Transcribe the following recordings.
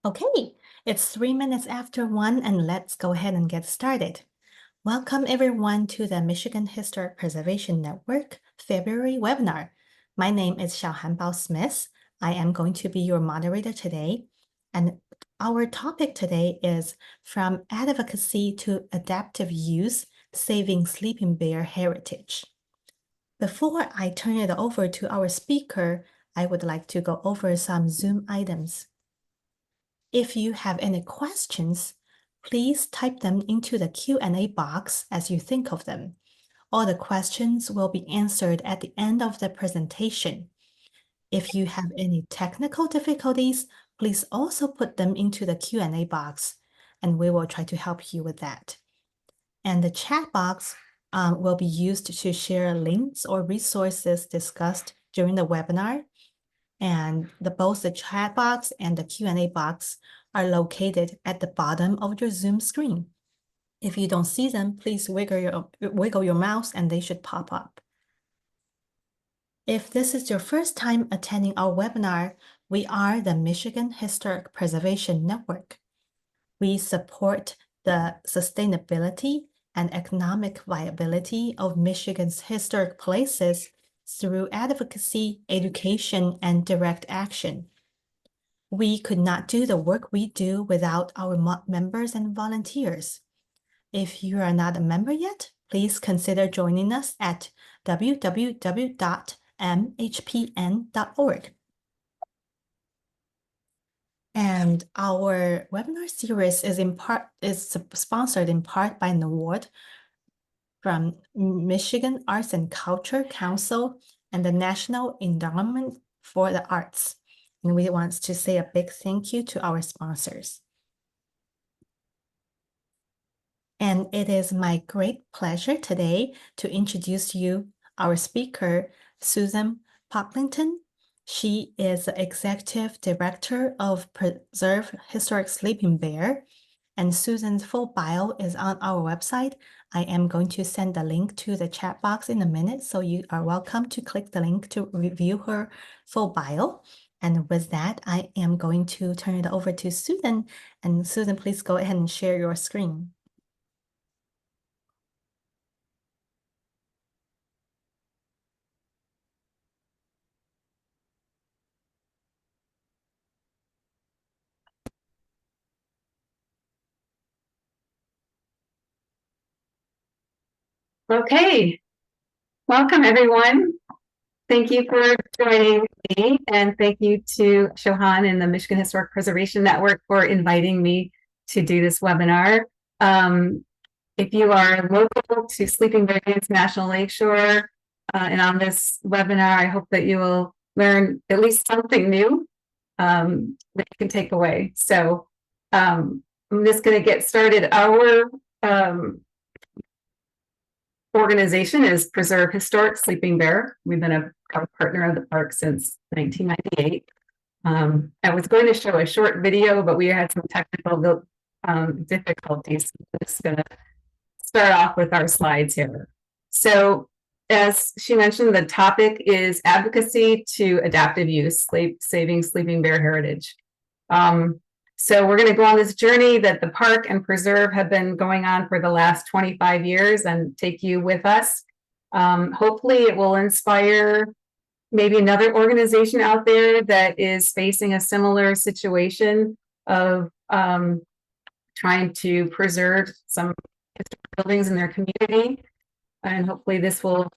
Okay, it's 3 minutes after 1, and let's go ahead and get started. Welcome everyone to the Michigan Historic Preservation Network February webinar. My name is Xiaohanbao Smith. I am going to be your moderator today. And our topic today is From Advocacy to Adaptive Use, Saving Sleeping Bear Heritage. Before I turn it over to our speaker, I would like to go over some Zoom items. If you have any questions, please type them into the Q&A box as you think of them. All the questions will be answered at the end of the presentation. If you have any technical difficulties, please also put them into the Q&A box, and we will try to help you with that. And the chat box will be used to share links or resources discussed during the webinar. And both the chat box and the Q&A box are located at the bottom of your Zoom screen. If you don't see them, please wiggle your mouse and they should pop up. If this is your first time attending our webinar, we are the Michigan Historic Preservation Network. We support the sustainability and economic viability of Michigan's historic places through advocacy, education, and direct action. We could not do the work we do without our members and volunteers. If you are not a member yet, please consider joining us at www.mhpn.org. And our webinar series is sponsored in part by an award from Michigan Arts and Culture Council and the National Endowment for the Arts. And we want to say a big thank you to our sponsors. And it is my great pleasure today to introduce you our speaker, Susan Pocklington. She is the Executive Director of Preserve Historic Sleeping Bear, and Susan's full bio is on our website. I am going to send the link to the chat box in a minute, so you are welcome to click the link to review her full bio. And with that, I am going to turn it over to Susan. And Susan, please go ahead and share your screen. Okay, welcome everyone. Thank you for joining me, and thank you to Shohan and the Michigan Historic Preservation Network for inviting me to do this webinar. If you are local to Sleeping Bear Dunes National Lakeshore and on this webinar, I hope that you will learn at least something new that you can take away. So I'm just going to get started. Our organization is Preserve Historic Sleeping Bear. We've been a partner of the park since 1998. I was going to show a short video, but we had some technical difficulties. I'm just going to start off with our slides here. So as she mentioned, the topic is advocacy to adaptive use, saving sleeping bear heritage. So we're going to go on this journey that the park and preserve have been going on for the last 25 years and take you with us. Hopefully it will inspire maybe another organization out there that is facing a similar situation of trying to preserve some buildings in their community. And hopefully this will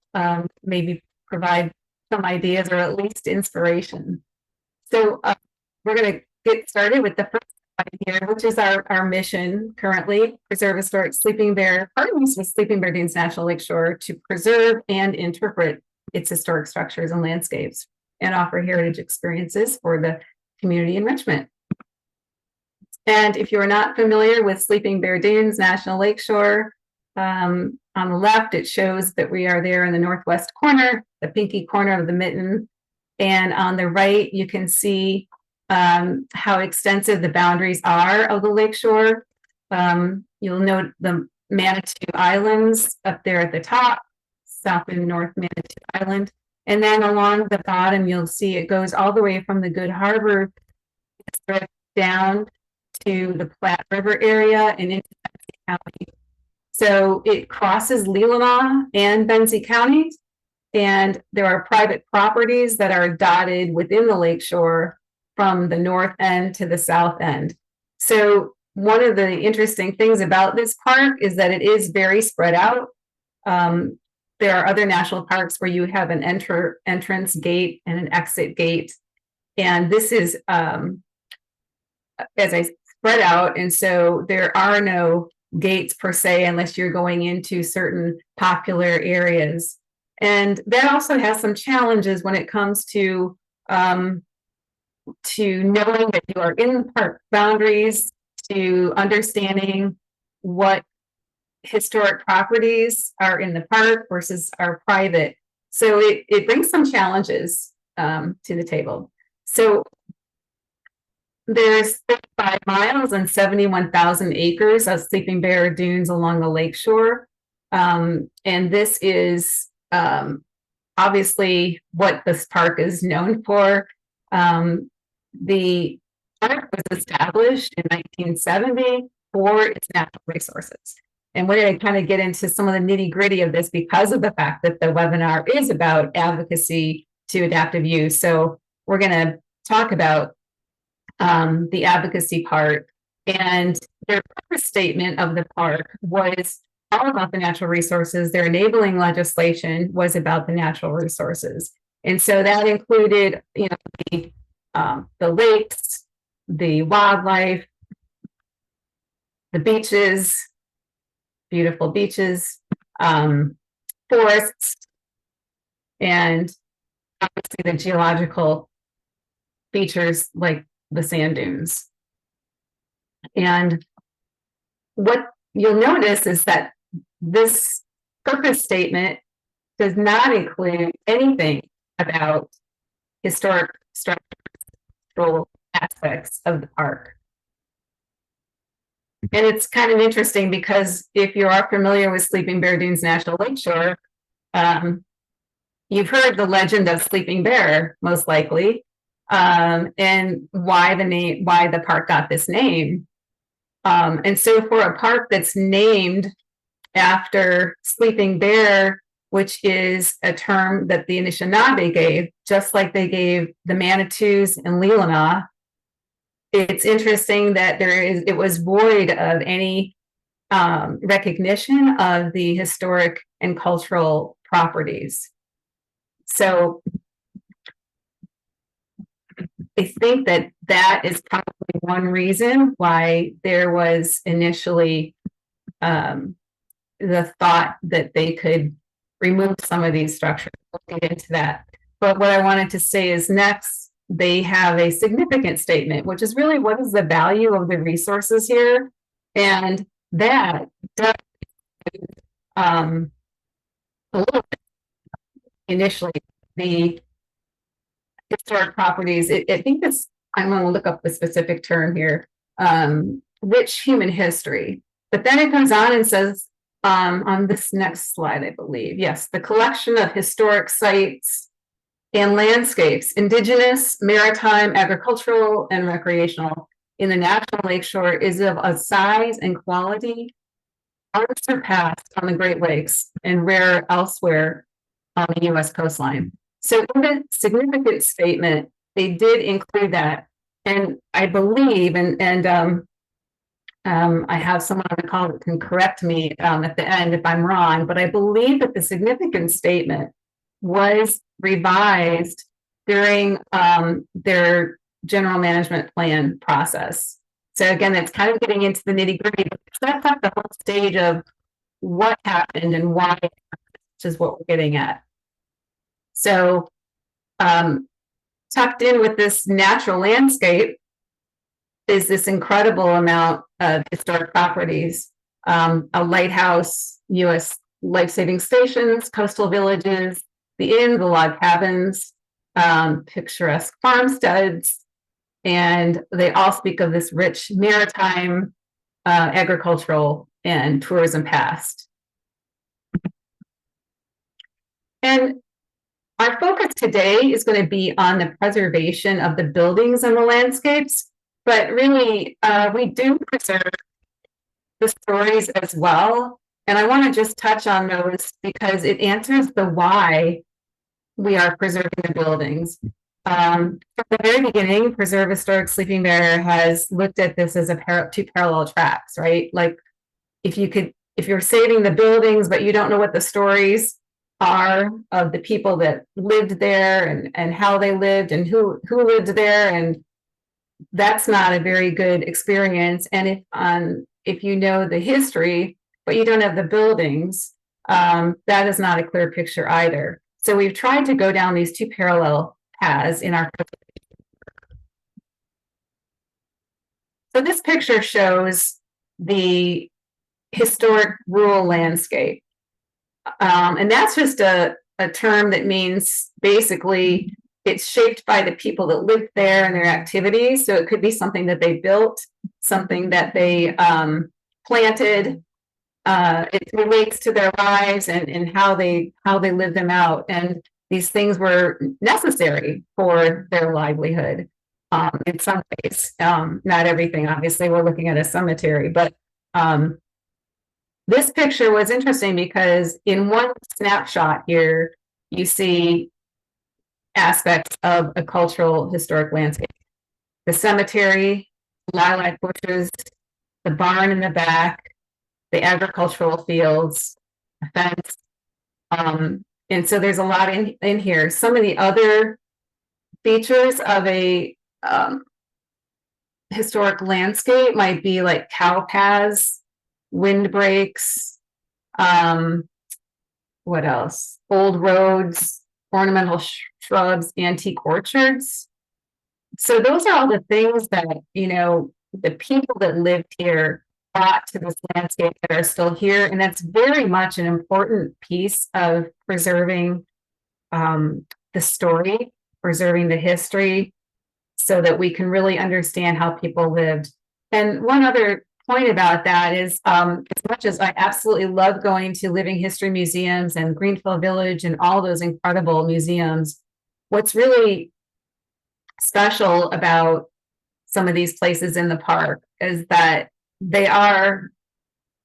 maybe provide some ideas or at least inspiration. So we're going to get started with the first slide here, which is our mission currently. Preserve Historic Sleeping Bear partners with Sleeping Bear Dunes National Lakeshore to preserve and interpret its historic structures and landscapes and offer heritage experiences for the community enrichment. And if you're not familiar with Sleeping Bear Dunes National Lakeshore, on the left, it shows that we are there in the northwest corner, the pinky corner of the mitten. And on the right, you can see how extensive the boundaries are of the lakeshore. You'll note the Manitou Islands up there at the top, south in North Manitou Island. And then along the bottom, you'll see it goes all the way from the Good Harbor down to the Platte River area and into Benzie County. So it crosses Leelanau and Benzie counties, and there are private properties that are dotted within the lakeshore from the north end to the south end. So one of the interesting things about this park is that it is very spread out. There are other national parks where you have an entrance gate and an exit gate. And this is, as I spread out, and so there are no gates per se unless you're going into certain popular areas. And that also has some challenges when it comes to knowing that you are in the park boundaries, to understanding what historic properties are in the park versus are private. So it brings some challenges to the table. So there's 35 miles and 71,000 acres of sleeping bear dunes along the lakeshore. And this is obviously what this park is known for. The park was established in 1970 for its natural resources. And we're going to kind of get into some of the nitty gritty of this because of the fact that the webinar is about advocacy to adaptive use. So we're going to talk about the advocacy part. And their purpose statement of the park was all about the natural resources. Their enabling legislation was about the natural resources. And so that included, the lakes, the wildlife, the beaches, beautiful beaches, forests, and obviously the geological features like the sand dunes. And what you'll notice is that this purpose statement does not include anything about historic structural aspects of the park. And it's kind of interesting because if you are familiar with Sleeping Bear Dunes National Lakeshore, you've heard the legend of Sleeping Bear, most likely, and why the park got this name. And so for a park that's named after Sleeping Bear, which is a term that the Anishinaabe gave, just like they gave the Manitous and Leelanau, it's interesting that it was void of any recognition of the historic and cultural properties. So I think that is probably one reason why there was initially the thought that they could remove some of these structures. We'll get into that. But what I wanted to say is next, they have a significant statement, which is really what is the value of the resources here? And that does a little bit initially, the historic properties, I think this, I'm going to look up the specific term here, rich human history. But then it goes on and says, on this next slide, I believe, yes, the collection of historic sites and landscapes, indigenous, maritime, agricultural, and recreational in the natural lakeshore is of a size and quality unsurpassed on the Great Lakes and rare elsewhere on the U.S. coastline. So in the significant statement, they did include that. And I believe, I have someone on the call that can correct me at the end if I'm wrong, but I believe that the significant statement was revised during their general management plan process. So again, it's kind of getting into the nitty gritty, but that's not the whole stage of what happened and why, which is what we're getting at. So tucked in with this natural landscape is this incredible amount of historic properties, a lighthouse, U.S. life-saving stations, coastal villages, the inn, the log cabins, picturesque farmsteads, and they all speak of this rich maritime, agricultural, and tourism past. And our focus today is going to be on the preservation of the buildings and the landscapes, But really, we do preserve the stories as well. And I want to just touch on those because it answers the why we are preserving the buildings. From the very beginning, Preserve Historic Sleeping Bear has looked at this as two parallel tracks, right? Like if you're saving the buildings, but you don't know what the stories are of the people that lived there and how they lived and who lived there, and that's not a very good experience. And if you know the history, but you don't have the buildings, that is not a clear picture either. So we've tried to go down these two parallel paths in our. So this picture shows the historic rural landscape. And that's just a term that means basically it's shaped by the people that lived there and their activities. So it could be something that they built, something that they planted. It relates to their lives and how they live them out. And these things were necessary for their livelihood in some ways. Not everything, obviously, we're looking at a cemetery, but this picture was interesting because in one snapshot here, you see aspects of a cultural historic landscape. The cemetery, lilac bushes, the barn in the back, the agricultural fields, a fence. And so there's a lot in here. Some of the other features of a historic landscape might be like cow paths, windbreaks, what else? Old roads, ornamental shrubs, antique orchards. So those are all the things that, the people that lived here brought to this landscape that are still here. And that's very much an important piece of preserving the story, preserving the history, so that we can really understand how people lived. And one other point about that is, as much as I absolutely love going to living history museums and Greenfield Village and all those incredible museums, what's really special about some of these places in the park is that they are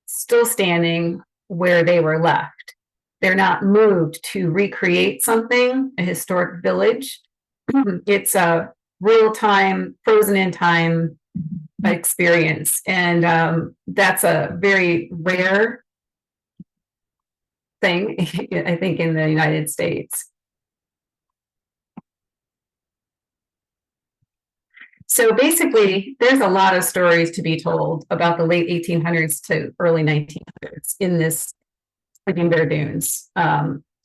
still standing where they were left. They're not moved to recreate something, a historic village. It's a real-time, frozen in time experience. And that's a very rare thing, I think, in the United States. So basically, there's a lot of stories to be told about the late 1800s to early 1900s in this Sleeping Bear Dunes.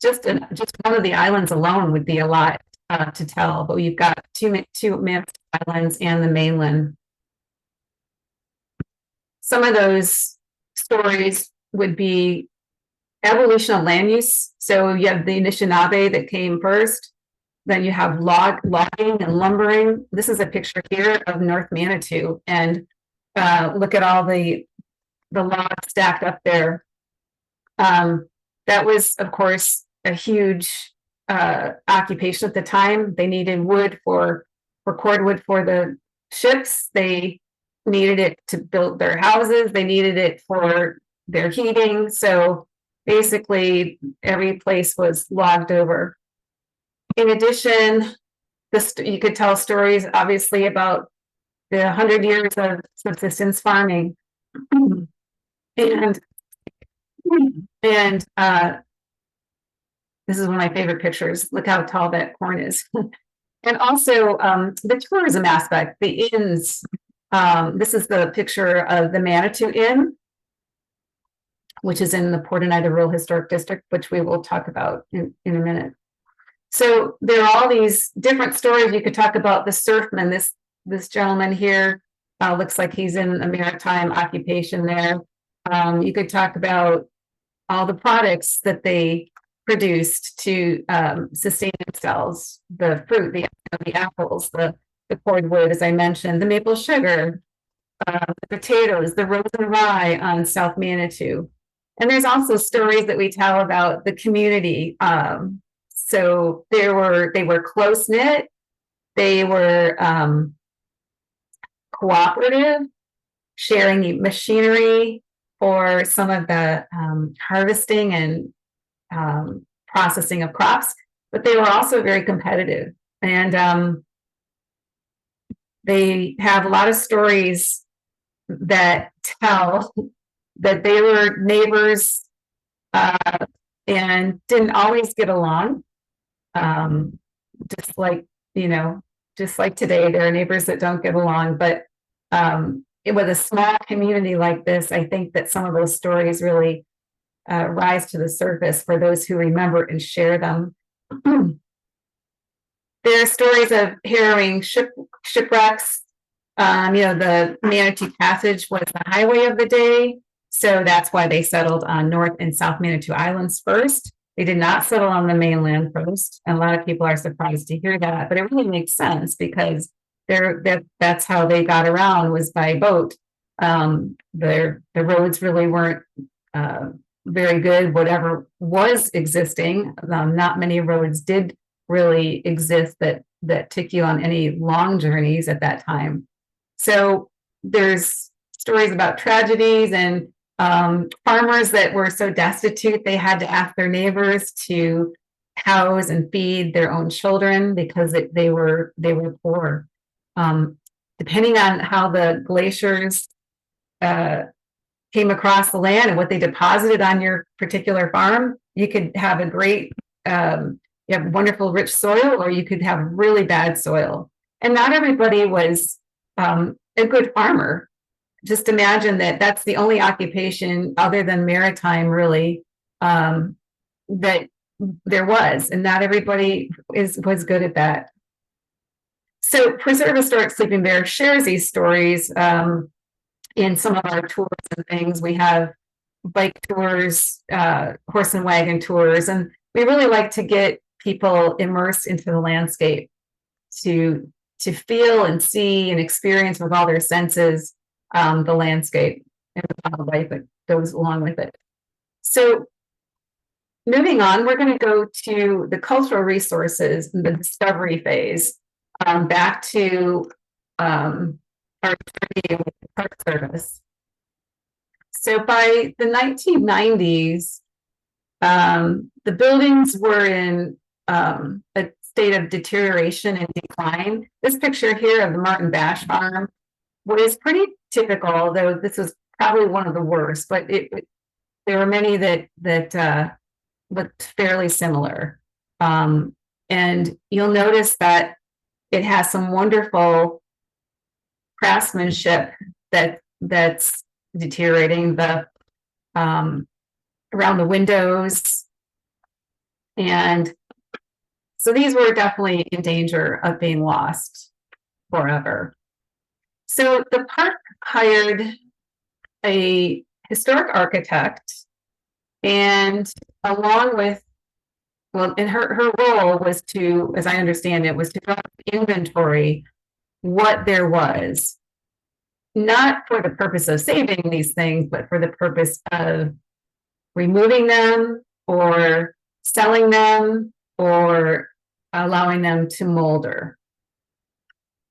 Just one of the islands alone would be a lot to tell, but we've got two Manitou Islands and the mainland. Some of those stories would be evolution of land use. So you have the Anishinaabe that came first. Then you have logging and lumbering. This is a picture here of North Manitou, and look at all the logs stacked up there. That was, of course, a huge occupation at the time. They needed wood for cordwood for the ships. They needed it to build their houses. They needed it for their heating. So basically, every place was logged over. In addition, you could tell stories, obviously, about the 100 years of subsistence farming. And this is one of my favorite pictures. Look how tall that corn is. And also the tourism aspect, the inns. This is the picture of the Manitou Inn, which is in the Port Oneida Rural Historic District, which we will talk about in a minute. So there are all these different stories. You could talk about the surfman. This gentleman here looks like he's in a maritime occupation there. You could talk about all the products that they produced to sustain themselves, the fruit, the apples, the cordwood, as I mentioned, the maple sugar, the potatoes, the rose and rye on South Manitou. And there's also stories that we tell about the community. So they were close-knit. They were cooperative, sharing machinery for some of the harvesting and processing of crops, but they were also very competitive. And they have a lot of stories that tell that they were neighbors and didn't always get along. Just like, just like today, there are neighbors that don't get along, but with a small community like this, I think that some of those stories really rise to the surface for those who remember and share them. There are stories of harrowing shipwrecks. The Manitou Passage was the highway of the day, so that's why they settled on North and South Manitou Islands first. They did not settle on the mainland first, and a lot of people are surprised to hear that, but it really makes sense because that's how they got around, was by boat. The roads really weren't very good. Whatever was existing, not many roads did really exist that took you on any long journeys at that time. So there's stories about tragedies and farmers that were so destitute they had to ask their neighbors to house and feed their own children because they were poor. Depending on how the glaciers came across the land and what they deposited on your particular farm, you could have a great, you have wonderful rich soil, or you could have really bad soil. And not everybody was a good farmer. Just imagine that that's the only occupation other than maritime, really, that there was, and not everybody was good at that. So Preserve Historic Sleeping Bear shares these stories in some of our tours and things. We have bike tours, horse and wagon tours, and we really like to get people immersed into the landscape to feel and see and experience with all their senses the landscape and the wildlife that goes along with it. So moving on, we're going to go to the cultural resources and the discovery phase, back to our journey with the Park Service. So by the 1990s, the buildings were in a state of deterioration and decline. This picture here of the Martin Bash Farm was pretty typical, though this was probably one of the worst, but there were many that looked fairly similar. And you'll notice that it has some wonderful craftsmanship that's deteriorating, around the windows. And so these were definitely in danger of being lost forever. So the park hired a historic architect, and along with, and her role was to, as I understand it, was to inventory what there was, not for the purpose of saving these things, but for the purpose of removing them or selling them or allowing them to molder.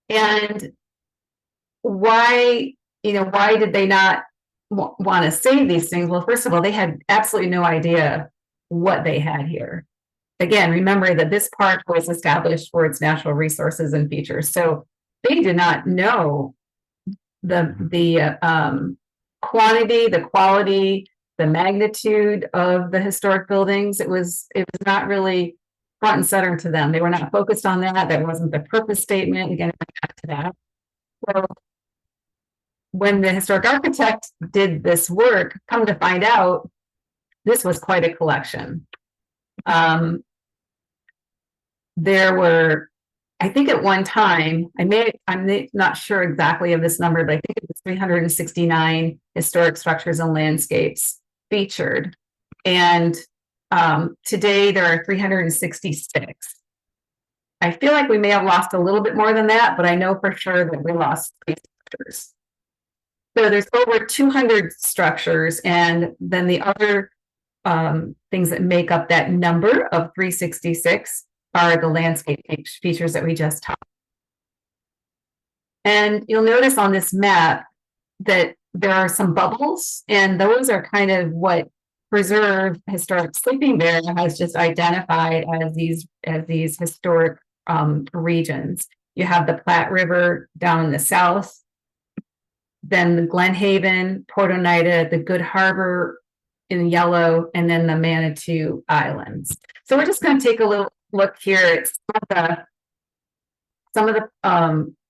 And why did they not want to save these things? Well, first of all, they had absolutely no idea what they had here. Again, remember that this park was established for its natural resources and features. So they did not know the quantity, the quality, the magnitude of the historic buildings. It was not really front and center to them. They were not focused on that. That wasn't the purpose statement. Again, back to that. So when the historic architect did this work, come to find out, this was quite a collection. There were, I think at one time, I'm not sure exactly of this number, but I think it was 369 historic structures and landscapes featured. And today there are 366. I feel like we may have lost a little bit more than that, but I know for sure that we lost 3 structures. So there's over 200 structures, and then the other things that make up that number of 366 are the landscape features that we just talked. And you'll notice on this map that there are some bubbles, and those are kind of what Preserve Historic Sleeping Bear has just identified as these historic regions. You have the Platte River down in the south, then the Glen Haven, Port Oneida, the Good Harbor in yellow, and then the Manitou Islands. So we're just going to take a little look here at some of the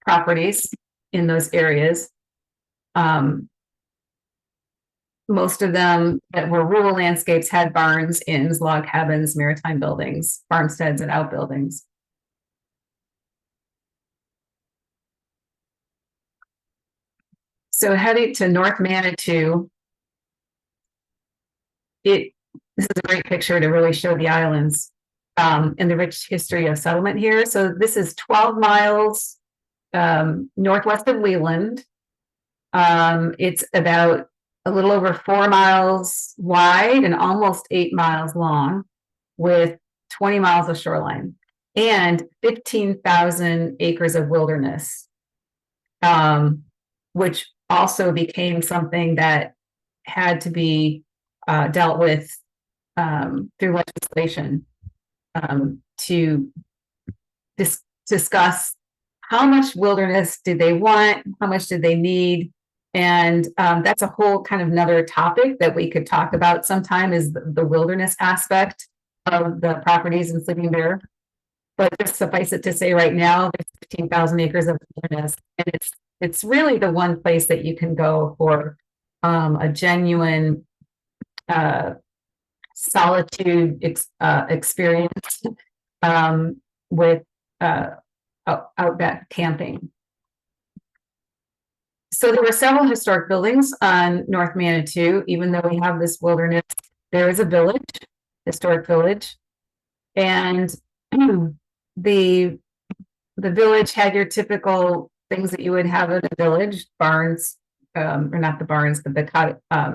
properties in those areas. Most of them that were rural landscapes had barns, inns, log cabins, maritime buildings, farmsteads, and outbuildings. So heading to North Manitou, this is a great picture to really show the islands and the rich history of settlement here. So this is 12 miles northwest of Leland. It's about a little over 4 miles wide and almost 8 miles long, with 20 miles of shoreline and 15,000 acres of wilderness, which also became something that had to be dealt with through legislation to discuss how much wilderness did they want, how much did they need. And that's a whole kind of another topic that we could talk about sometime, is the wilderness aspect of the properties in Sleeping Bear. But just suffice it to say right now, there's 15,000 acres of wilderness, and it's really the one place that you can go for a genuine solitude experience with outback camping. So there were several historic buildings on North Manitou. Even though we have this wilderness, there is a village, historic village, and the village had your typical things that you would have in a village: barns, or not the barns, but the I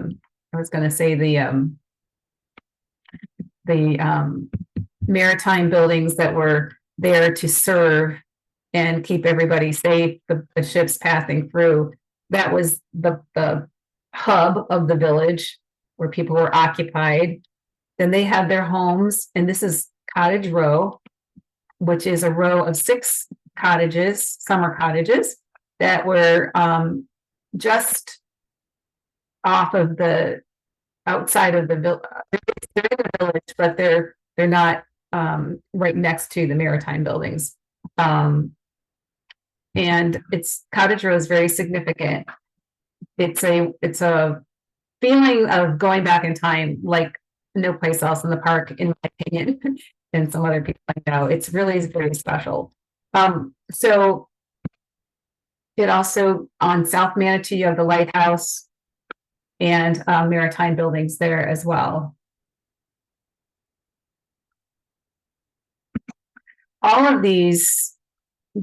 was going to say the maritime buildings that were there to serve and keep everybody safe, the ships passing through. That was the hub of the village where people were occupied. Then they had their homes, and this is Cottage Row, which is a row of 6 cottages, summer cottages, that were just off of the outside of the village. They're in the village, but they're not right next to the maritime buildings. And Cottage Row is very significant. It's a feeling of going back in time like no place else in the park, in my opinion, and some other people I know. It's really very special. So it also, on South Manitou, you have the lighthouse and maritime buildings there as well. All of these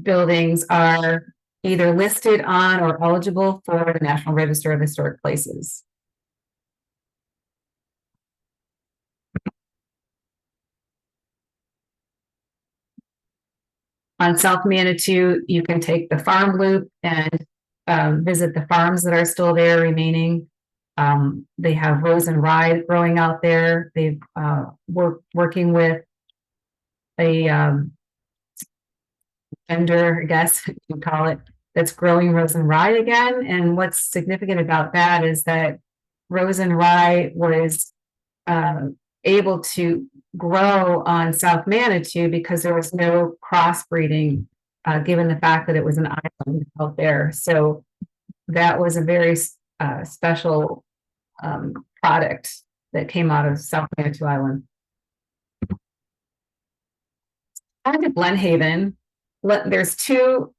buildings are either listed on or eligible for the National Register of Historic Places. On South Manitou, you can take the farm loop and visit the farms that are still there remaining. They have rose and rye growing out there. They've working with a vendor, I guess you call it, that's growing rose and rye again. And what's significant about that is that rose and rye was able to grow on South Manitou because there was no crossbreeding, given the fact that it was an island out there. So that was a very special product that came out of South Manitou Island. On to Glen Haven, there's 2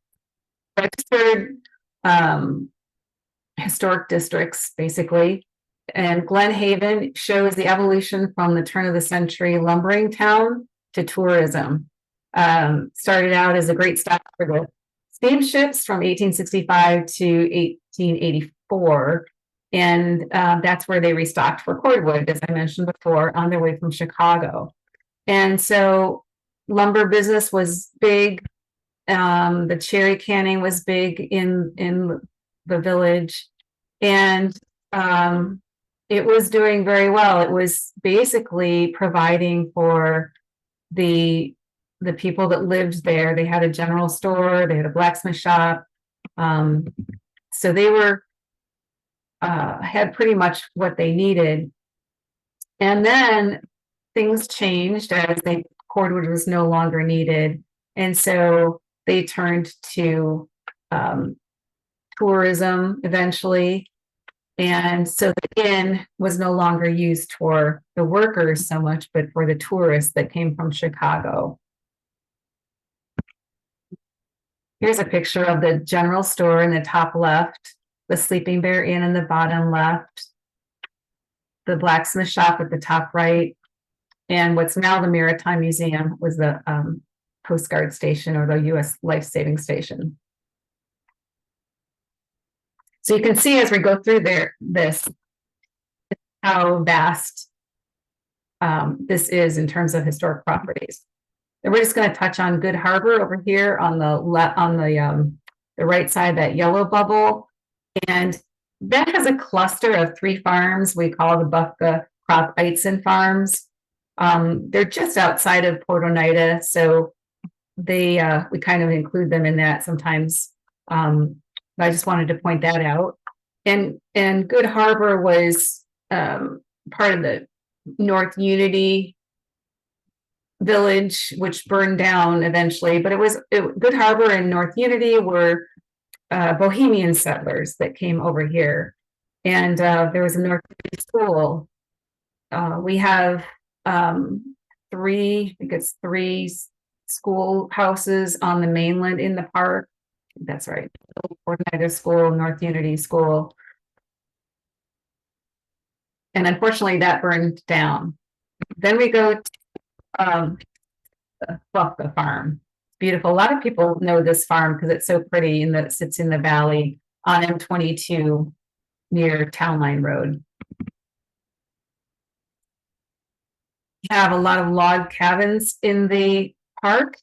registered historic districts, basically. And Glen Haven shows the evolution from the turn of the century lumbering town to tourism. Started out as a great stop for the steamships from 1865 to 1884. And that's where they restocked for cordwood, as I mentioned before, on their way from Chicago. And so lumber business was big. The cherry canning was big in the village, and it was doing very well. It was basically providing for the people that lived there. They had a general store, they had a blacksmith shop, so they were had pretty much what they needed. And then things changed as cordwood was no longer needed, and so they turned to tourism eventually. And so the inn was no longer used for the workers so much, but for the tourists that came from Chicago. Here's a picture of the general store in the top left, the Sleeping Bear Inn in the bottom left, the blacksmith shop at the top right, and what's now the Maritime Museum was the Coast Guard station, or the U.S. Life Saving Station. So you can see as we go through this how vast this is in terms of historic properties. And we're just going to touch on Good Harbor over here on the right side, that yellow bubble, and that has a cluster of 3 farms we call the Bufka Crop Eitzen farms. They're just outside of Port Oneida, so we kind of include them in that sometimes. I just wanted to point that out. And Good Harbor was part of the North Unity village, which burned down eventually. But Good Harbor and North Unity were Bohemian settlers that came over here. And there was a North Unity school. We have 3 schoolhouses on the mainland in the park. That's right. Oneida School, North Unity School. And unfortunately that burned down. Then we go to the Bufka farm. Beautiful. A lot of people know this farm because it's so pretty, and that sits in the valley on M22 near Town Line Road. We have a lot of log cabins in the park,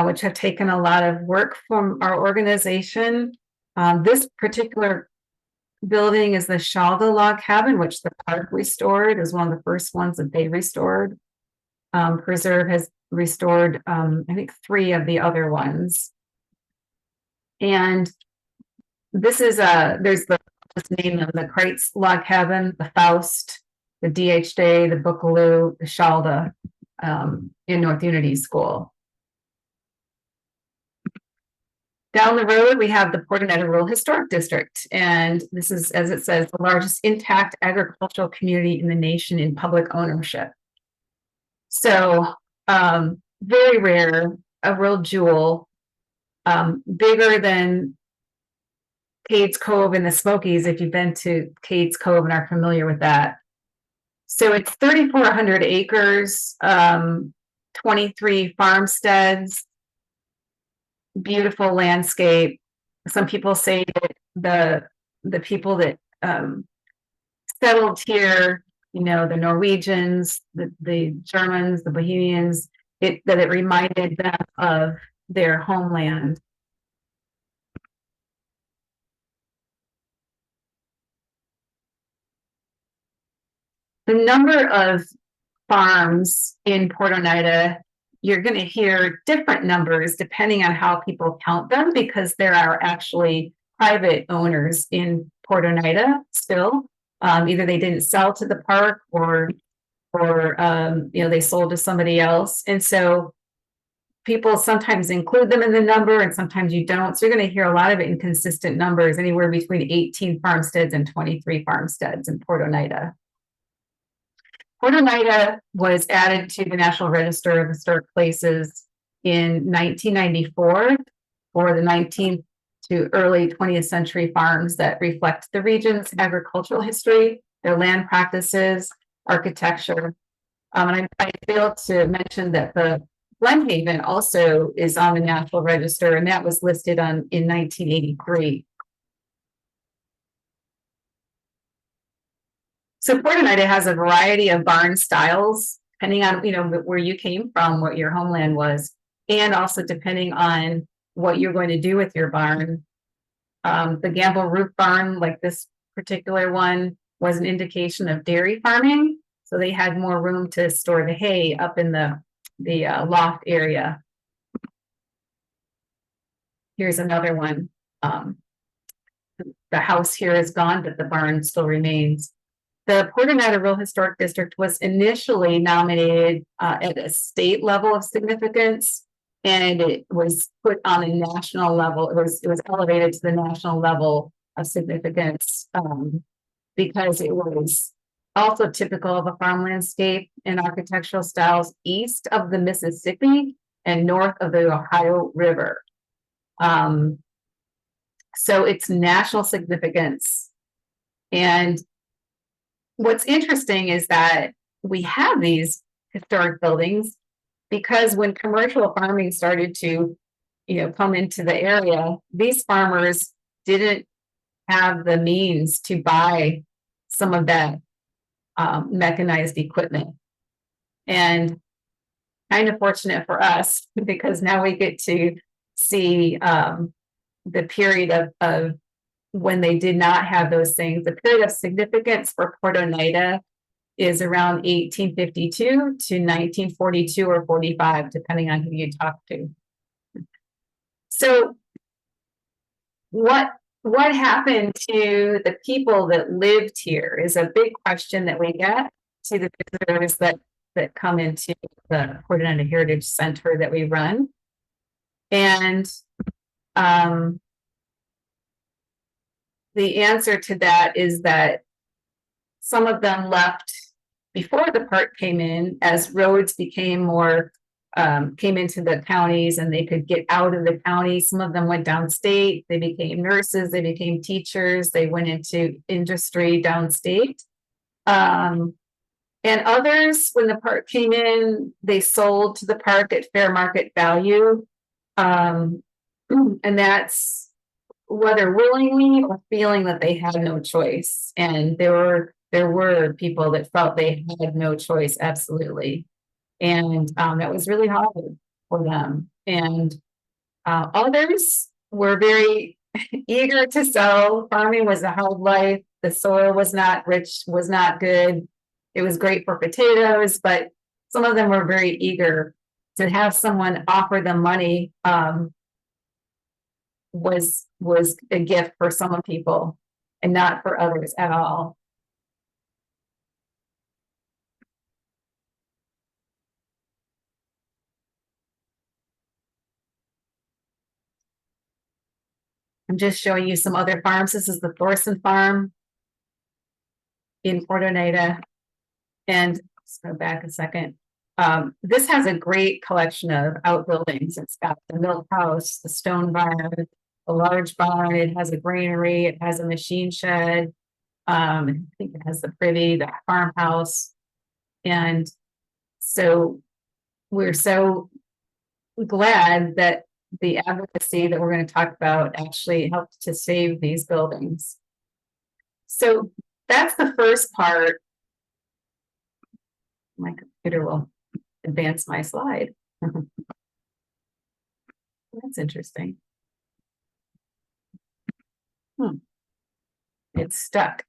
which have taken a lot of work from our organization. This particular building is the Shalda log cabin, which the park restored. It was one of the first ones that they restored. Preserve has restored, I think, 3 of the ones. And this is there's just name them: the Kreitz log cabin, the Faust, the DH Day, the Bookaloo, the Shalda in North Unity School. Down the road, we have the Port Oneida Rural Historic District, and this is, as it says, the largest intact agricultural community in the nation in public ownership. So very rare, a real jewel, bigger than Cades Cove in the Smokies, if you've been to Cades Cove and are familiar with that. So it's 3,400 acres, 23 farmsteads, beautiful landscape. Some people say that the people that settled here, you know, the Norwegians, the Germans, the Bohemians, that it reminded them of their homeland. The number of farms in Port Oneida, you're going to hear different numbers depending on how people count them, because there are actually private owners in Port Oneida still. Either they didn't sell to the park, or you know, they sold to somebody else. And so people sometimes include them in the number and sometimes you don't. So you're going to hear a lot of inconsistent numbers, anywhere between 18 farmsteads and 23 farmsteads in Port Oneida. Port Oneida was added to the National Register of Historic Places in 1994 for the 19th to early 20th century farms that reflect the region's agricultural history, their land practices, architecture. And I failed to mention that the Glen Haven also is on the National Register, and that was listed in 1983. So Port Oneida has a variety of barn styles, depending on, you know, where you came from, what your homeland was. and also depending on what you're going to do with your barn. The Gamble roof barn, like this particular one, was an indication of dairy farming. So they had more room to store the hay up in the loft area. Here's another one. The house here is gone, but the barn still remains. The Port Oneida Rural Historic District was initially nominated at a state level of significance, and it was put on a national level. It was elevated to the national level of significance because it was also typical of a farm landscape and architectural styles east of the Mississippi and north of the Ohio River. So it's national significance. And what's interesting is that we have these historic buildings because when commercial farming started to, come into the area, these farmers didn't have the means to buy some of that mechanized equipment. And kind of fortunate for us because now we get to see the period of when they did not have those things. The period of significance for Port Oneida is around 1852 to 1942 or 45, depending on who you talk to. So what happened to the people that lived here is a big question that we get to the visitors that come into the Port Oneida Heritage Center that we run. And the answer to that is that some of them left before the park came in, as roads became more, came into the counties and they could get out of the county. Some of them went downstate, they became nurses, they became teachers, they went into industry downstate. And others, when the park came in, they sold to the park at fair market value. And that's whether willingly or feeling that they had no choice. And there were people that felt they had no choice, absolutely. And that was really hard for them. And others were very eager to sell. Farming was a hard life. The soil was not rich, was not good. It was great for potatoes, but some of them were very eager to have someone offer them money. Was a gift for some people and not for others at all. I'm just showing you some other farms. This is the Thorson farm in Port Oneida. And let's go back a second. This has a great collection of outbuildings. It's got the milk house, the stone barn, a large barn. It has a granary. It has a machine shed. I think it has the privy, the farmhouse. And so we're so glad that the advocacy that we're going to talk about actually helped to save these buildings. So that's the first part. My computer will advance my slide. That's interesting. It's stuck.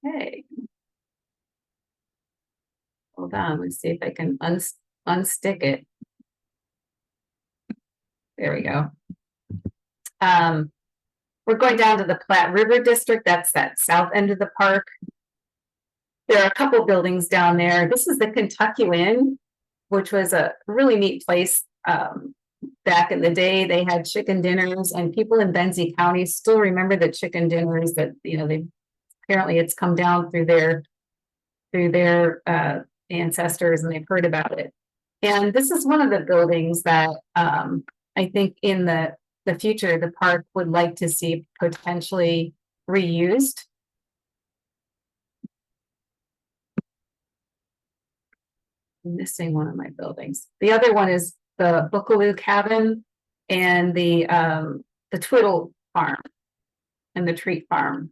Hey. Hold on, let's see if I can unstick it. There we go. We're going down to the Platte River District. That's that south end of the park. There are a couple buildings down there. This is the Kentucky Inn, which was a really neat place. Back in the day, they had chicken dinners, and people in Benzie County still remember the chicken dinners that, they apparently it's come down through their ancestors, and they've heard about it. And this is one of the buildings that I think in the future, the park would like to see potentially reused. I'm missing one of my buildings. The other one is the Bookaloo Cabin and the Twiddle Farm and the Treat Farm.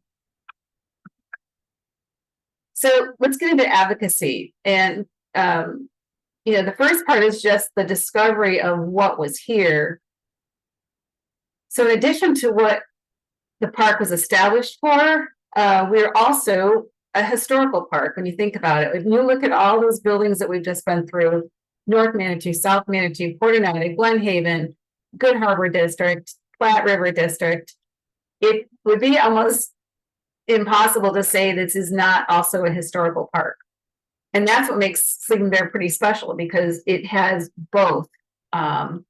So let's get into advocacy. And, the first part is just the discovery of what was here. So in addition to what the park was established for, we're also a historical park when you think about it. If you look at all those buildings that we've just been through, North Manitou, South Manitou, Port Oneida, Glen Haven, Good Harbor District, Platte River District, it would be almost impossible to say this is not also a historical park. And that's what makes Sleeping Bear pretty special, because it has both, and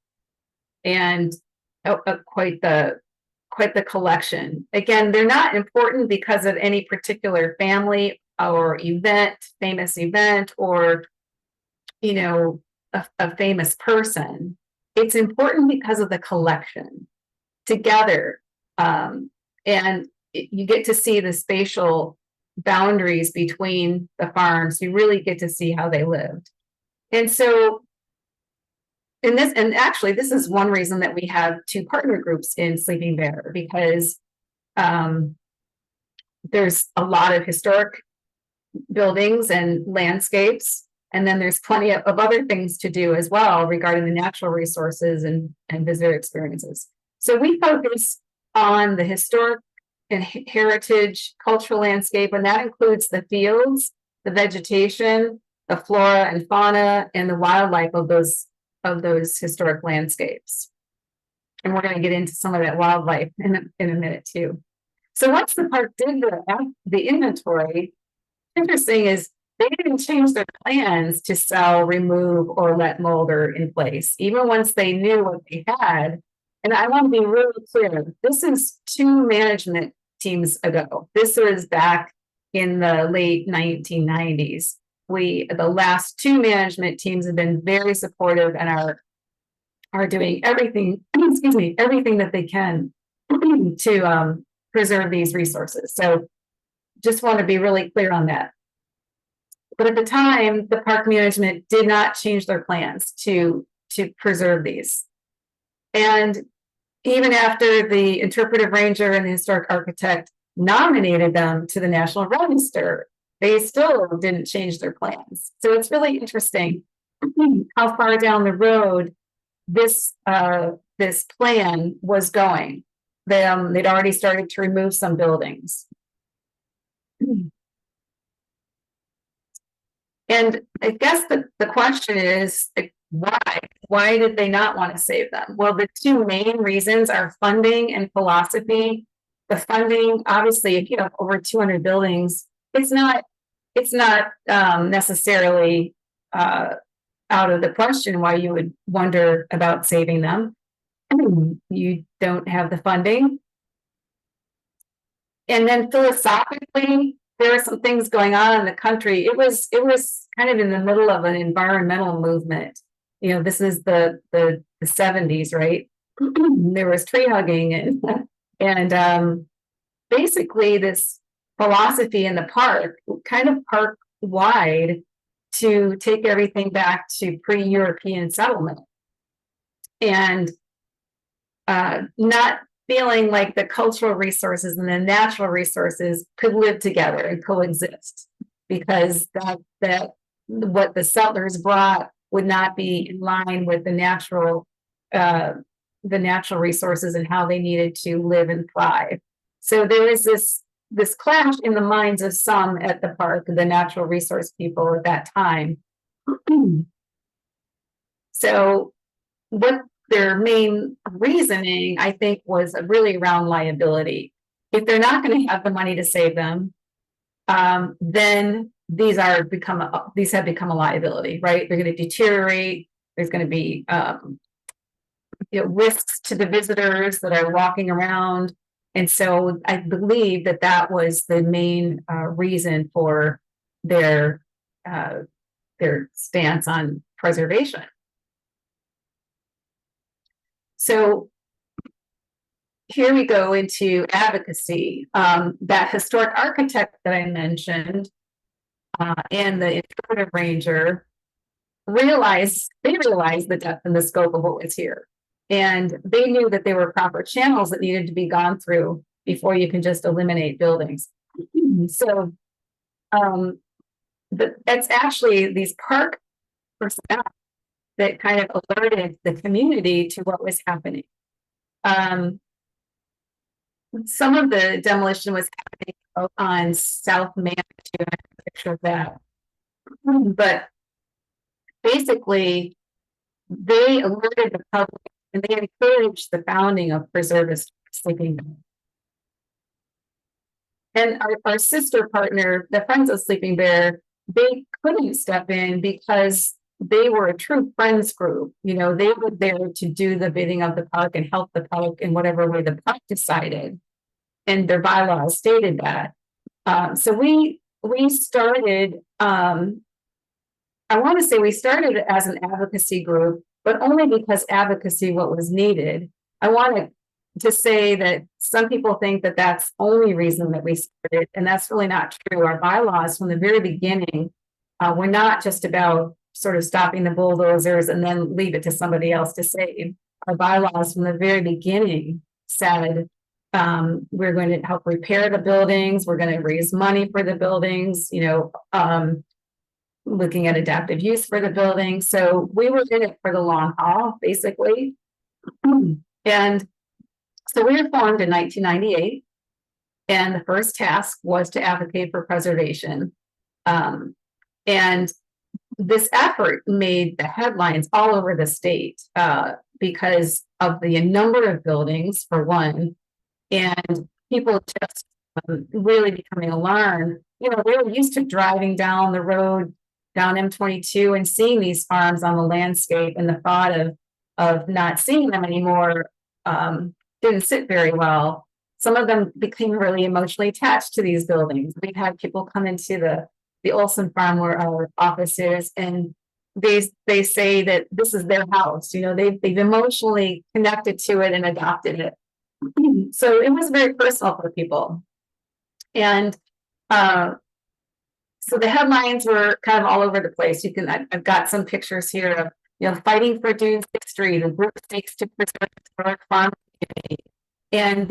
quite the collection. Again, they're not important because of any particular family or event, famous event, or a famous person. It's important because of the collection together, and you get to see the spatial boundaries between the farms. You really get to see how they lived. And so actually this is one reason that we have two partner groups in Sleeping Bear, because there's a lot of historic buildings and landscapes, and then there's plenty of other things to do as well regarding the natural resources and visitor experiences. So we focus on the historic and heritage cultural landscape, and that includes the fields, the vegetation, the flora and fauna, and the wildlife of those historic landscapes. And we're going to get into some of that wildlife in a minute too. So once the park did the inventory, interesting is they didn't change their plans to sell, remove, or let molder in place, even once they knew what they had. And I want to be really clear, this is 2 management teams ago. This was back in the late 1990s. The last 2 management teams have been very supportive and are doing everything, everything that they can to preserve these resources. So just want to be really clear on that. But at the time, the park management did not change their plans to preserve these. And even after the interpretive ranger and the historic architect nominated them to the National Register, they still didn't change their plans. So it's really interesting how far down the road this plan was going. They'd already started to remove some buildings. And I guess the question is, why? Why did they not want to save them? Well, the 2 main reasons are funding and philosophy. The funding, obviously, if you have over 200 buildings, it's not necessarily out of the question why you would wonder about saving them. You don't have the funding. And then philosophically, there were some things going on in the country. It was kind of in the middle of an environmental movement. This is the 70s, right? There was tree hugging and basically this philosophy in the park, kind of park wide, to take everything back to pre-European settlement, and not feeling like the cultural resources and the natural resources could live together and coexist, because that what the settlers brought would not be in line with the natural resources and how they needed to live and thrive. So there is this clash in the minds of some at the park, the natural resource people at that time. So what their main reasoning, I think, was really around liability. If they're not going to have the money to save them, then these have become a liability, right? They're going to deteriorate. There's going to be risks to the visitors that are walking around. And so I believe that was the main reason for their stance on preservation. So here we go into advocacy. That historic architect that I mentioned and the interpretive ranger realized the depth and the scope of what was here. And they knew that there were proper channels that needed to be gone through before you can just eliminate buildings. So but it's actually these park personnel that kind of alerted the community to what was happening. Some of the demolition was happening on South Manitou. I have a picture of that. But basically, they alerted the public and they encouraged the founding of preservist sleeping bear. And our sister partner, the Friends of Sleeping Bear, they couldn't step in because they were a true friends group. You know, they were there to do the bidding of the park and help the park in whatever way the park decided. And their bylaws stated that. So we started, I want to say we started as an advocacy group, but only because advocacy what was needed. I want to say that some people think that that's the only reason that we started, and that's really not true. Our bylaws from the very beginning were not just about sort of stopping the bulldozers and then leave it to somebody else to save. Our bylaws from the very beginning said we're going to help repair the buildings, we're going to raise money for the buildings, you know, looking at adaptive use for the building. So we were in it for the long haul, basically. And so we were formed in 1998, and the first task was to advocate for preservation. And this effort made the headlines all over the state because of the number of buildings, for one, and people just really becoming alarmed. You know, they were used to driving down the road, down M22, and seeing these farms on the landscape, and the thought of not seeing them anymore didn't sit very well. Some of them became really emotionally attached to these buildings. We've had people come into the Olson farm where our office is, and they say that this is their house. You know, they've emotionally connected to it and adopted it. So it was very personal for people. And so the headlines were kind of all over the place. I've got some pictures here of, you know, fighting for Dunes history, the group stakes to preserve historic farm community. And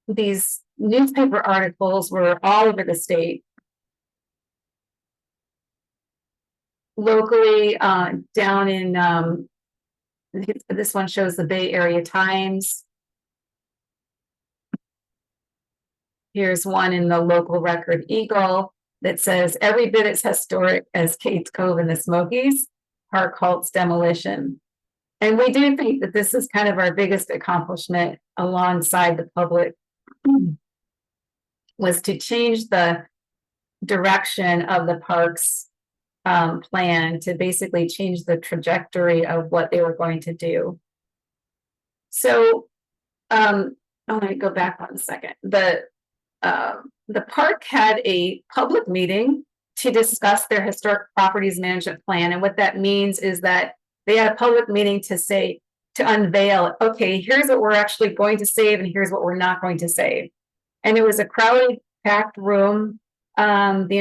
these newspaper articles were all over the state. Locally, down in this one shows the Bay Area Times. Here's one in the local Record Eagle that says, every bit as historic as Kate's Cove in the Smokies, park halts demolition. And we do think that this is kind of our biggest accomplishment alongside the public, was to change the direction of the park's plan, to basically change the trajectory of what they were going to do. So I want to go back 1 second. The park had a public meeting to discuss their historic properties management plan. And what that means is that they had a public meeting to unveil, okay, here's what we're actually going to save and here's what we're not going to save. And it was a crowded, packed room. The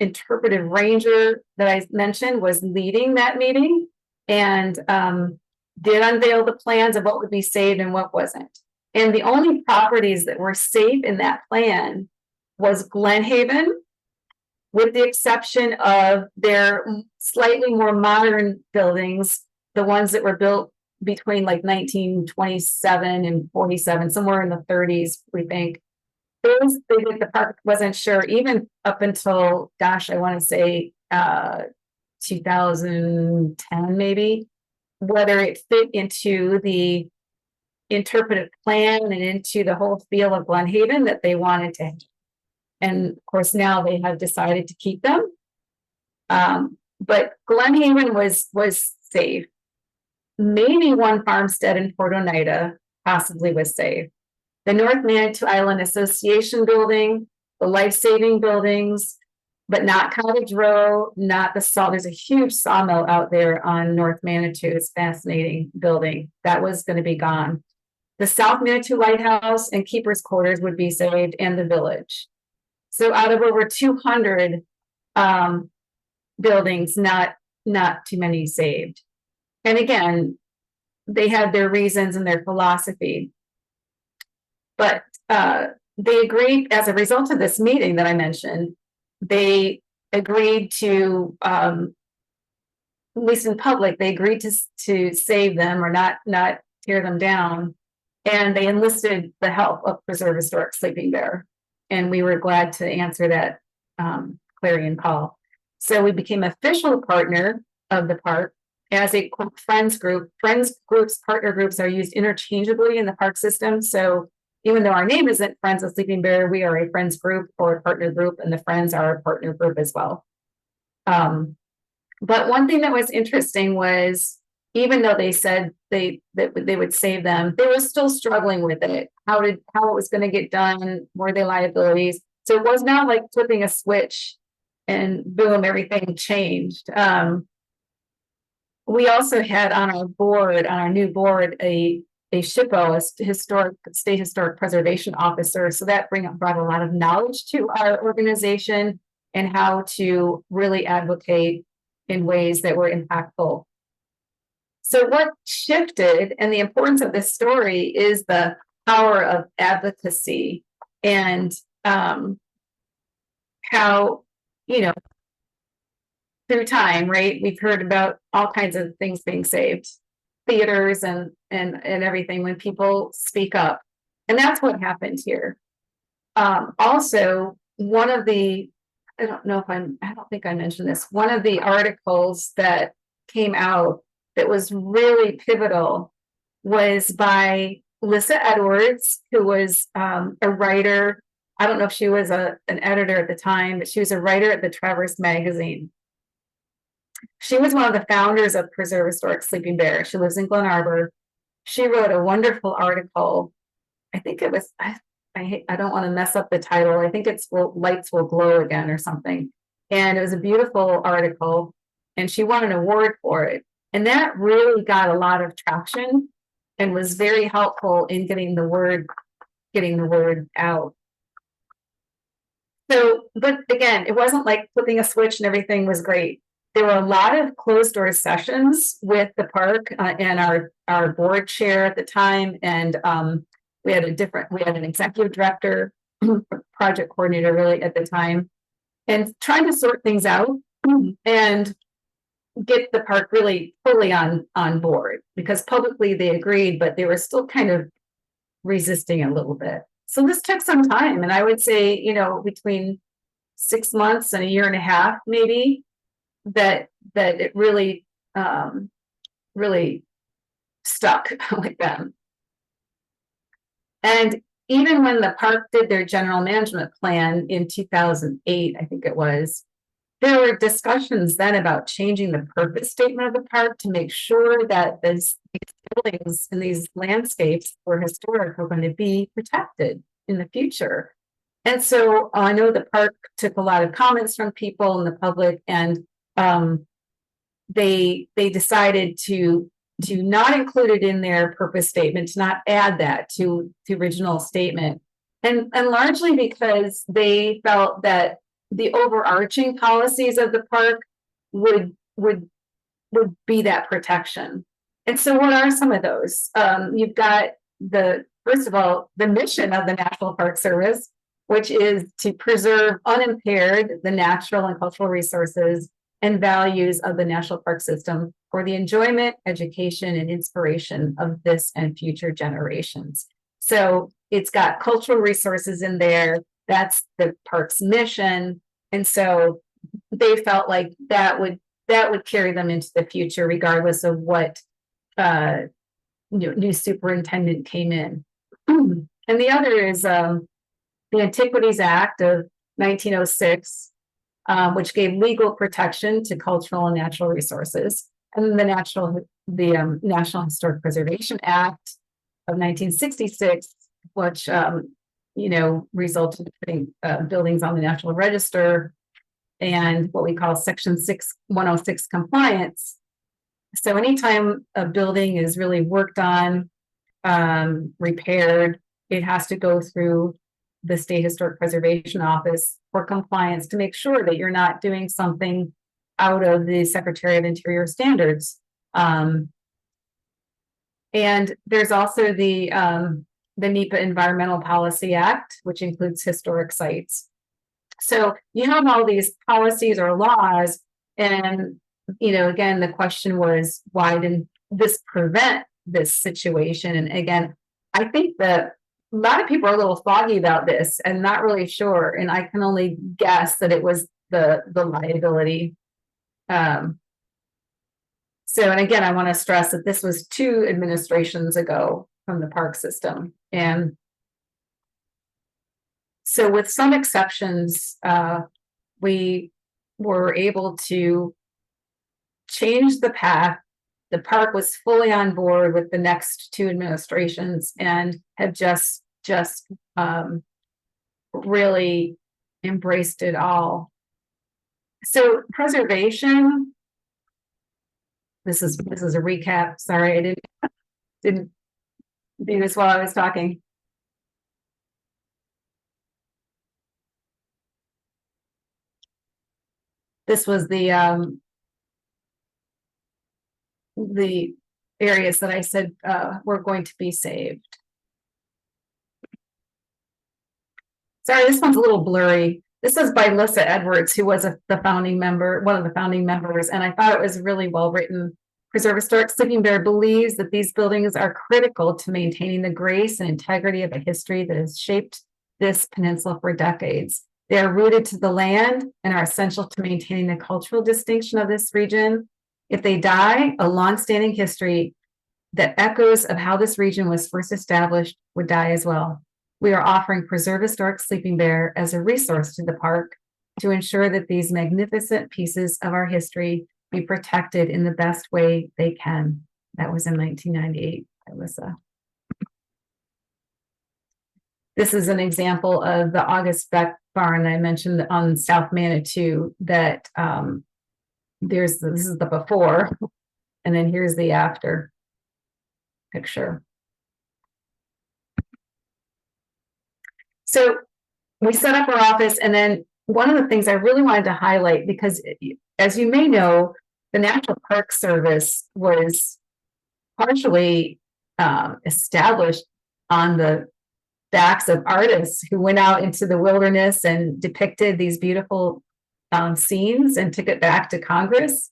interpretive ranger that I mentioned was leading that meeting, and did unveil the plans of what would be saved and what wasn't. And the only properties that were safe in that plan was Glen Haven, with the exception of their slightly more modern buildings, the ones that were built between like 1927 and 47, somewhere in the 30s, we think. Those, the park wasn't sure, even up until, gosh, I want to say 2010 maybe, whether it fit into the interpretive plan and into the whole feel of Glen Haven that they wanted to. And of course, now they have decided to keep them. But Glen Haven was safe. Maybe one farmstead in Port Oneida possibly was safe. The North Manitou Island Association building, the life-saving buildings, but not Cottage Row, not the saw. There's a huge sawmill out there on North Manitou. It's a fascinating building. That was going to be gone. The South Manitou Lighthouse and Keeper's Quarters would be saved, and the village. So out of over 200 buildings, not too many saved. And again, they had their reasons and their philosophy. But they agreed, as a result of this meeting that I mentioned, they agreed to, at least in public, they agreed to save them or not tear them down. And they enlisted the help of Preserve Historic Sleeping Bear. And we were glad to answer that clarion call. So we became official partner of the park as a friends group. Friends groups, partner groups are used interchangeably in the park system. So even though our name isn't Friends of Sleeping Bear, we are a friends group or a partner group, and the friends are a partner group as well. But one thing that was interesting was, even though they said they would save them, they were still struggling with it. How it was going to get done? Were they liabilities? So it was not like flipping a switch and boom, everything changed. We also had on our new board, a SHPO, a state historic preservation officer. So that brought a lot of knowledge to our organization and how to really advocate in ways that were impactful. So what shifted, and the importance of this story, is the power of advocacy and how, through time, right? We've heard about all kinds of things being saved, theaters and everything, when people speak up. And that's what happened here. Also, one of the, I don't think I mentioned this, one of the articles that came out that was really pivotal was by Lissa Edwards, who was a writer. I don't know if she was an editor at the time, but she was a writer at the Traverse magazine. She was one of the founders of Preserve Historic Sleeping Bear. She lives in Glen Arbor. She wrote a wonderful article. I think it was, I don't want to mess up the title. I think it's Lights Will Glow Again or something. And it was a beautiful article, and she won an award for it. And that really got a lot of traction and was very helpful in getting the word out. So, but again, it wasn't like flipping a switch and everything was great. There were a lot of closed door sessions with the park and our board chair at the time. And we had an executive director, project coordinator really at the time, and trying to sort things out and get the park really fully on board, because publicly they agreed, but they were still kind of resisting a little bit. So this took some time, and I would say, between 6 months and a year and a half, maybe, that it really, really stuck with them. And even when the park did their general management plan in 2008, I think it was, there were discussions then about changing the purpose statement of the park to make sure that these buildings and these landscapes were historic, were going to be protected in the future. And so I know the park took a lot of comments from people in the public, and they decided to not include it in their purpose statement, to not add that to the original statement, and largely because they felt that the overarching policies of the park would be that protection. And so what are some of those? You've got first of all, the mission of the National Park Service, which is to preserve unimpaired the natural and cultural resources and values of the national park system for the enjoyment, education, and inspiration of this and future generations. So it's got cultural resources in there. That's the park's mission. And so they felt like that would carry them into the future, regardless of what new superintendent came in. And the other is the Antiquities Act of 1906, which gave legal protection to cultural and natural resources. And then the National Historic Preservation Act of 1966, which resulted in putting buildings on the National Register, and what we call Section 106 compliance. So anytime a building is really worked on, repaired, it has to go through the State Historic Preservation Office for compliance to make sure that you're not doing something out of the Secretary of Interior standards. And there's also the the NEPA Environmental Policy Act, which includes historic sites. So you have all these policies or laws, and again, the question was, why didn't this prevent this situation? And again, I think that a lot of people are a little foggy about this and not really sure, and I can only guess that it was the liability. So, and again, I want to stress that this was 2 administrations ago from the park system. And so with some exceptions, we were able to change the path. The park was fully on board with the next 2 administrations and have just really embraced it all. So preservation, this is a recap. Sorry, I didn't do this while I was talking. This was the areas that I said were going to be saved. Sorry, this one's a little blurry. This is by Lissa Edwards, who was the founding member, one of the founding members, and I thought it was really well written. Preserve Historic Sleeping Bear believes that these buildings are critical to maintaining the grace and integrity of a history that has shaped this peninsula for decades. They are rooted to the land and are essential to maintaining the cultural distinction of this region. If they die, a longstanding history that echoes of how this region was first established would die as well. We are offering Preserve Historic Sleeping Bear as a resource to the park to ensure that these magnificent pieces of our history be protected in the best way they can. That was in 1998, Alyssa. This is an example of the August Beck barn I mentioned on South Manitou that this is the before, and then here's the after picture. So we set up our office, and then one of the things I really wanted to highlight, because as you may know, the National Park Service was partially established on the backs of artists who went out into the wilderness and depicted these beautiful scenes and took it back to Congress.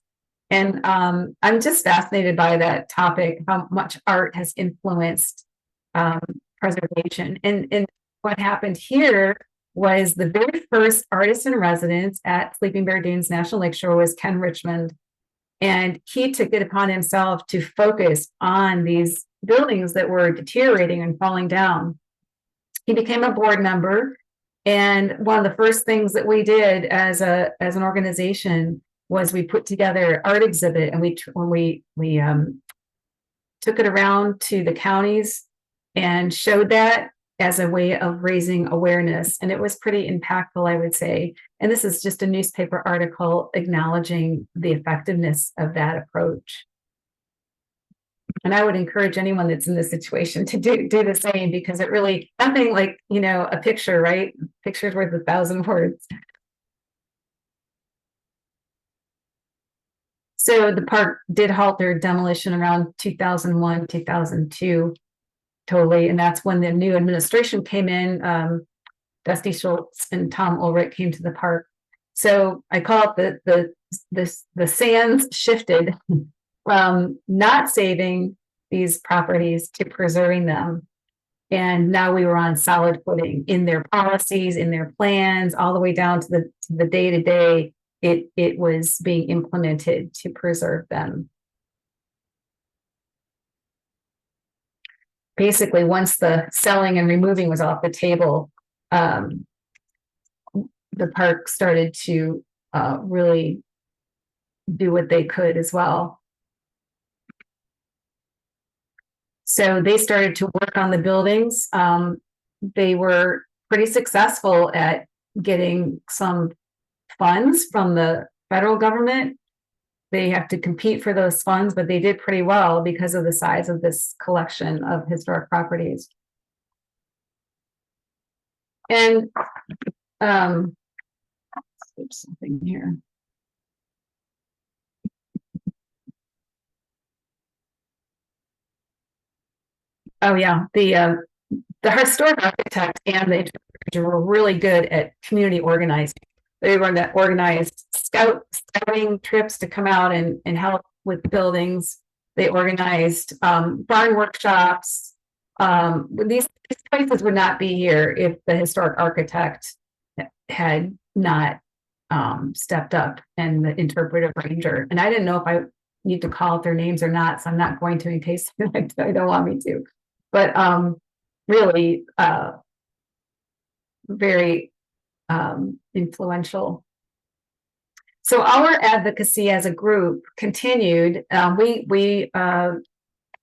And I'm just fascinated by that topic, how much art has influenced preservation. And what happened here was the very first artist in residence at Sleeping Bear Dunes National Lakeshore was Ken Richmond. And he took it upon himself to focus on these buildings that were deteriorating and falling down. He became a board member. And one of the first things that we did as an organization was we put together an art exhibit, and we took it around to the counties and showed that as a way of raising awareness. And it was pretty impactful, I would say. And this is just a newspaper article acknowledging the effectiveness of that approach. And I would encourage anyone that's in this situation to do the same, because it really, nothing like, a picture, right? Picture's worth 1,000 words. So the park did halt their demolition around 2001, 2002, totally. And that's when the new administration came in. Dusty Schultz and Tom Ulrich came to the park. So I call it the sands shifted from not saving these properties to preserving them. And now we were on solid footing in their policies, in their plans, all the way down to the day-to-day. It was being implemented to preserve them. Basically, once the selling and removing was off the table, the park started to really do what they could as well. So they started to work on the buildings. They were pretty successful at getting some funds from the federal government. They have to compete for those funds, but they did pretty well because of the size of this collection of historic properties. And something here. Oh yeah, the historic architect and the interpreter were really good at community organizing. They were that organized scouting trips to come out and help with buildings. They organized barn workshops. These places would not be here if the historic architect had not stepped up, and the interpretive ranger. And I didn't know if I need to call out their names or not, so I'm not going to in case they don't want me to. But really very influential. So our advocacy as a group continued. We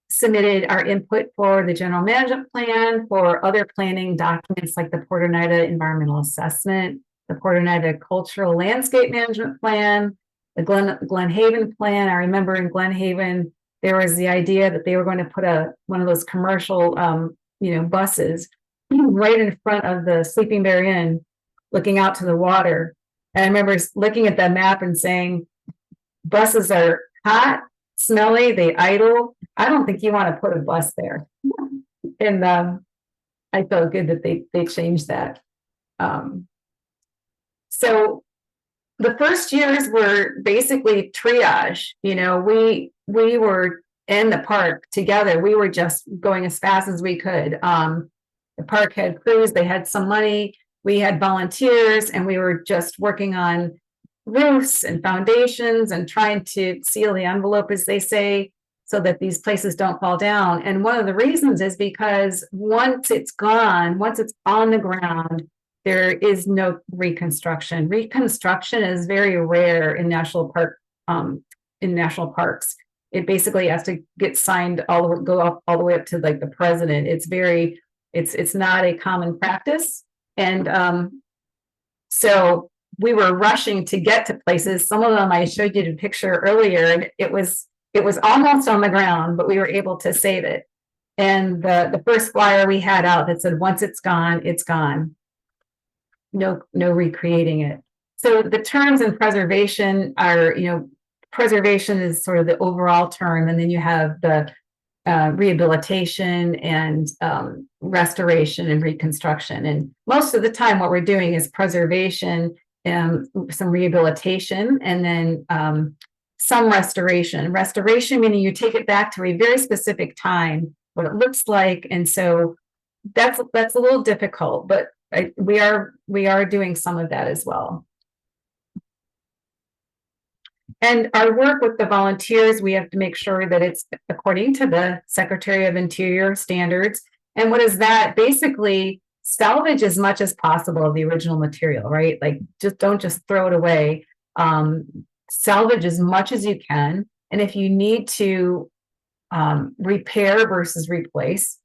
submitted our input for the general management plan, for other planning documents like the Port Oneida Environmental Assessment, the Port Oneida Cultural Landscape Management Plan, the Glen Haven Plan. I remember in Glen Haven, there was the idea that they were going to put one of those commercial buses right in front of the Sleeping Bear Inn, looking out to the water. And I remember looking at that map and saying, buses are hot, smelly, they idle. I don't think you want to put a bus there. And I felt good that they changed that. So the first years were basically triage. We were in the park together. We were just going as fast as we could. The park had crews, they had some money. We had volunteers, and we were just working on roofs and foundations and trying to seal the envelope, as they say, so that these places don't fall down. And one of the reasons is because once it's gone, once it's on the ground, there is no reconstruction. Reconstruction is very rare in national parks. It basically has to get signed go up all the way up to like the president. It's not a common practice. And so we were rushing to get to places. Some of them I showed you the picture earlier, and it was almost on the ground, but we were able to save it. And the first flyer we had out that said, once it's gone, it's gone. No recreating it. So the terms in preservation are, preservation is sort of the overall term, and then you have the rehabilitation and restoration and reconstruction. And most of the time what we're doing is preservation and some rehabilitation, and then some restoration. Restoration meaning you take it back to a very specific time, what it looks like. And so that's a little difficult, but we are doing some of that as well. And our work with the volunteers, we have to make sure that it's according to the Secretary of Interior standards. And what is that? Basically, salvage as much as possible of the original material, right? Like, don't just throw it away. Salvage as much as you can. And if you need to repair versus replace,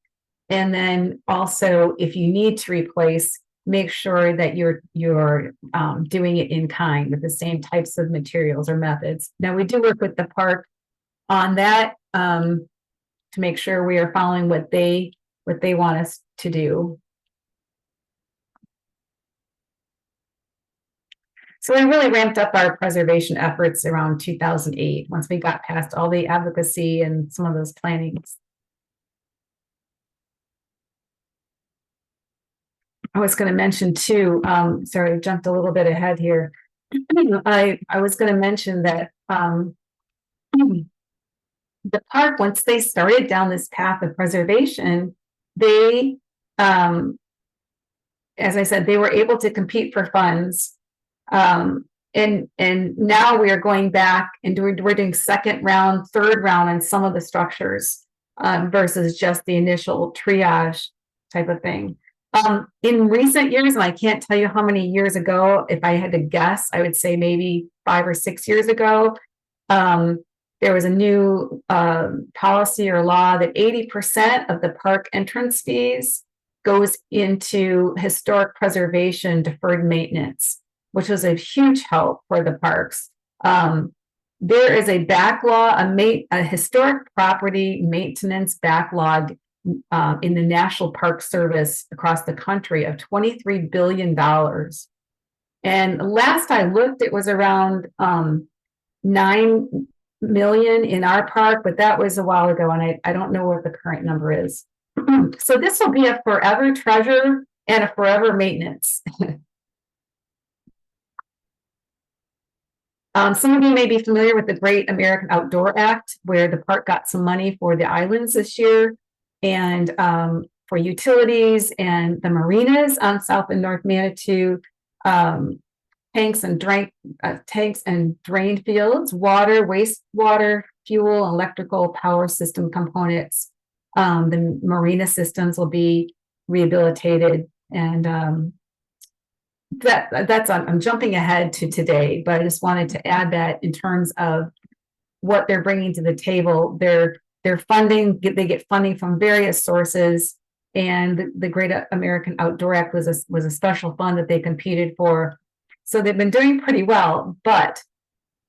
and then also if you need to replace, make sure that you're doing it in kind with the same types of materials or methods. Now, we do work with the park on that to make sure we are following what they want us to do. So we really ramped up our preservation efforts around 2008, once we got past all the advocacy and some of those plannings. I was going to mention too, sorry, I jumped a little bit ahead here. I was going to mention that the park, once they started down this path of preservation, they, as I said, they were able to compete for funds. And now we are going back and we're doing second round, third round on some of the structures versus just the initial triage type of thing. In recent years, and I can't tell you how many years ago, if I had to guess, I would say maybe 5 or 6 years ago, there was a new policy or law that 80% of the park entrance fees goes into historic preservation deferred maintenance, which was a huge help for the parks. There is a backlog, a historic property maintenance backlog in the National Park Service across the country of $23 billion. And last I looked, it was around 9 million in our park, but that was a while ago, and I don't know what the current number is. So this will be a forever treasure and a forever maintenance. Some of you may be familiar with the Great American Outdoor Act, where the park got some money for the islands this year and for utilities and the marinas on South and North Manitou, tanks and drain fields, water, wastewater, fuel, electrical power system components. The marina systems will be rehabilitated, and I'm jumping ahead to today, but I just wanted to add that in terms of what they're bringing to the table. They're funding, they get funding from various sources, and the Great American Outdoor Act was a special fund that they competed for. So they've been doing pretty well, but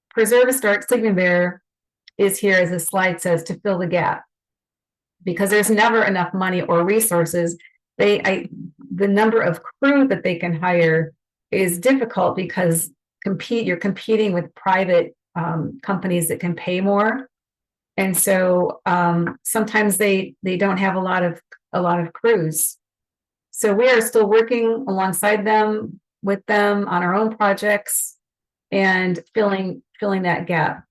Preserve Historic Sleeping Bear is here, as the slide says, to fill the gap, because there's never enough money or resources. The number of crew that they can hire is difficult because you're competing with private companies that can pay more, and so sometimes they don't have a lot of crews. So we are still working alongside them, with them on our own projects, and filling that gap.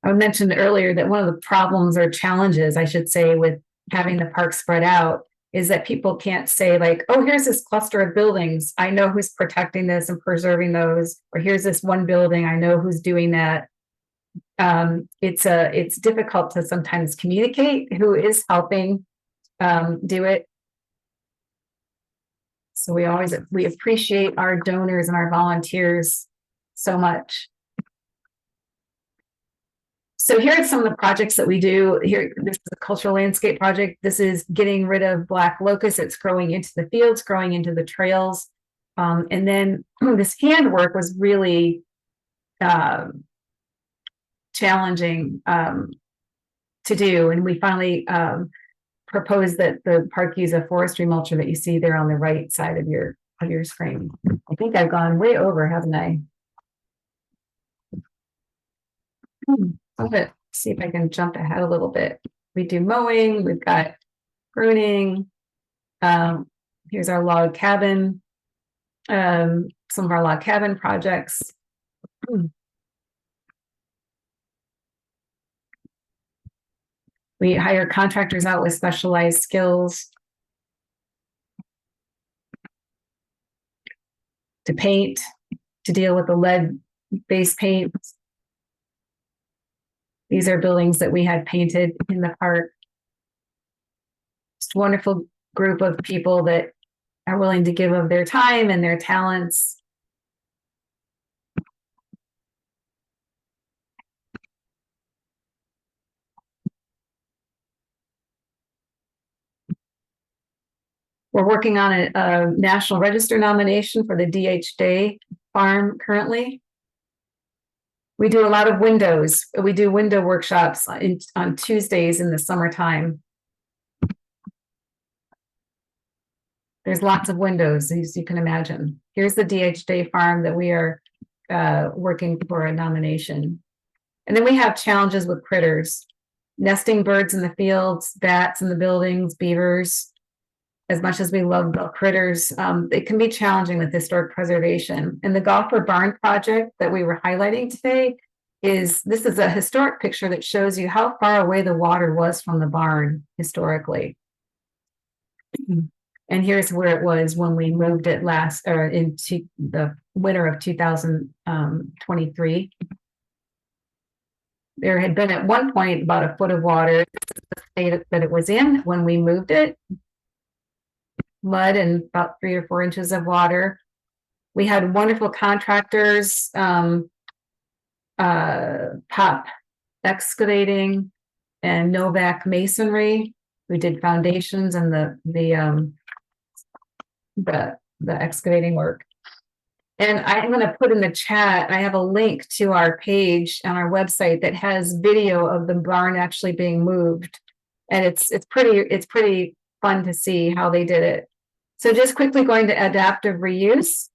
I mentioned earlier that one of the problems or challenges, I should say, with having the park spread out is that people can't say, like, oh, here's this cluster of buildings, I know who's protecting this and preserving those, or here's this one building, I know who's doing that. It's difficult to sometimes communicate who is helping do it. So we appreciate our donors and our volunteers so much. So here are some of the projects that we do. Here, this is a cultural landscape project. This is getting rid of black locust. It's growing into the fields, growing into the trails. And then this handwork was really challenging to do. And we finally proposed that the park use a forestry mulcher that you see there on the right side of your screen. I think I've gone way over, haven't I? Let's see if I can jump ahead a little bit. We do mowing, we've got pruning. Here's our log cabin, some of our log cabin projects. We hire contractors out with specialized skills to paint, to deal with the lead-based paint. These are buildings that we had painted in the park. Just a wonderful group of people that are willing to give of their time and their talents. We're working on a National Register nomination for the D.H. Day farm currently. We do a lot of windows. We do window workshops on Tuesdays in the summertime. There's lots of windows, as you can imagine. Here's the D.H. Day farm that we are working for a nomination. And then we have challenges with critters, nesting birds in the fields, bats in the buildings, beavers. As much as we love the critters, it can be challenging with historic preservation. And the Golfer Barn project that we were highlighting today this is a historic picture that shows you how far away the water was from the barn historically. And here's where it was when we moved it into the winter of 2023. There had been at one point about a foot of water. This is the state that it was in when we moved it. Mud and about 3 or 4 inches of water. We had wonderful contractors, Pop Excavating and Novak Masonry. We did foundations and the excavating work. And I'm going to put in the chat, I have a link to our page on our website that has video of the barn actually being moved. And it's pretty fun to see how they did it. So just quickly going to adaptive reuse.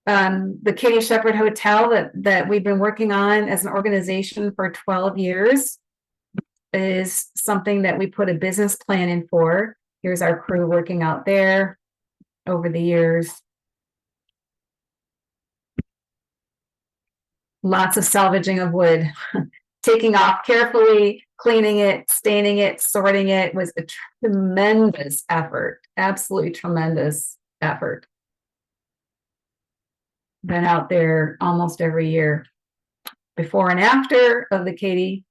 The Katie Shepard Hotel that we've been working on as an organization for 12 years is something that we put a business plan in for. Here's our crew working out there over the years. Lots of salvaging of wood, taking off carefully, cleaning it, staining it, sorting it was a tremendous effort, absolutely tremendous effort. Been out there almost every year. Before and after of the Katie.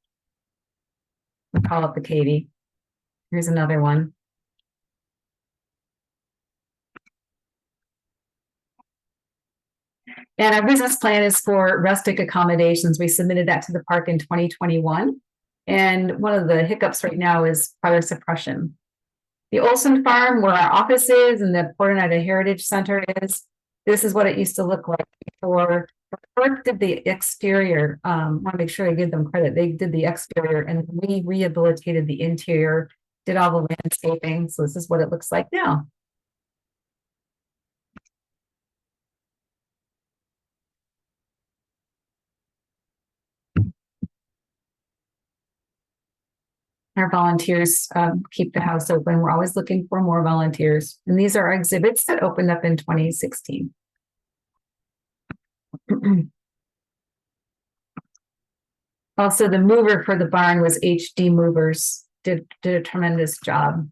We call it the Katie. Here's another one. And our business plan is for rustic accommodations. We submitted that to the park in 2021. And one of the hiccups right now is fire suppression. The Olson Farm, where our office is and the Port Oneida Heritage Center is, this is what it used to look like before. The park did the exterior. I want to make sure I give them credit. They did the exterior and we rehabilitated the interior, did all the landscaping. So this is what it looks like now. Our volunteers keep the house open. We're always looking for more volunteers. And these are our exhibits that opened up in 2016. Also, the mover for the barn was HD Movers, did a tremendous job.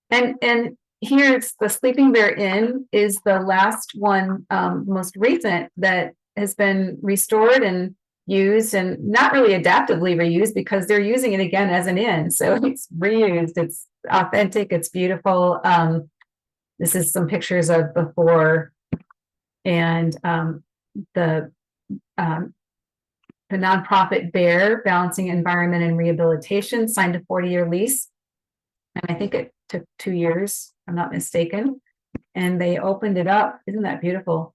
And here's the Sleeping Bear Inn is the last one, most recent that has been restored and used, and not really adaptively reused because they're using it again as an inn. So it's reused, it's authentic, it's beautiful. This is some pictures of before, and the nonprofit Bear Balancing Environment and Rehabilitation signed a 40-year lease. And I think it took 2 years, if I'm not mistaken. And they opened it up. Isn't that beautiful?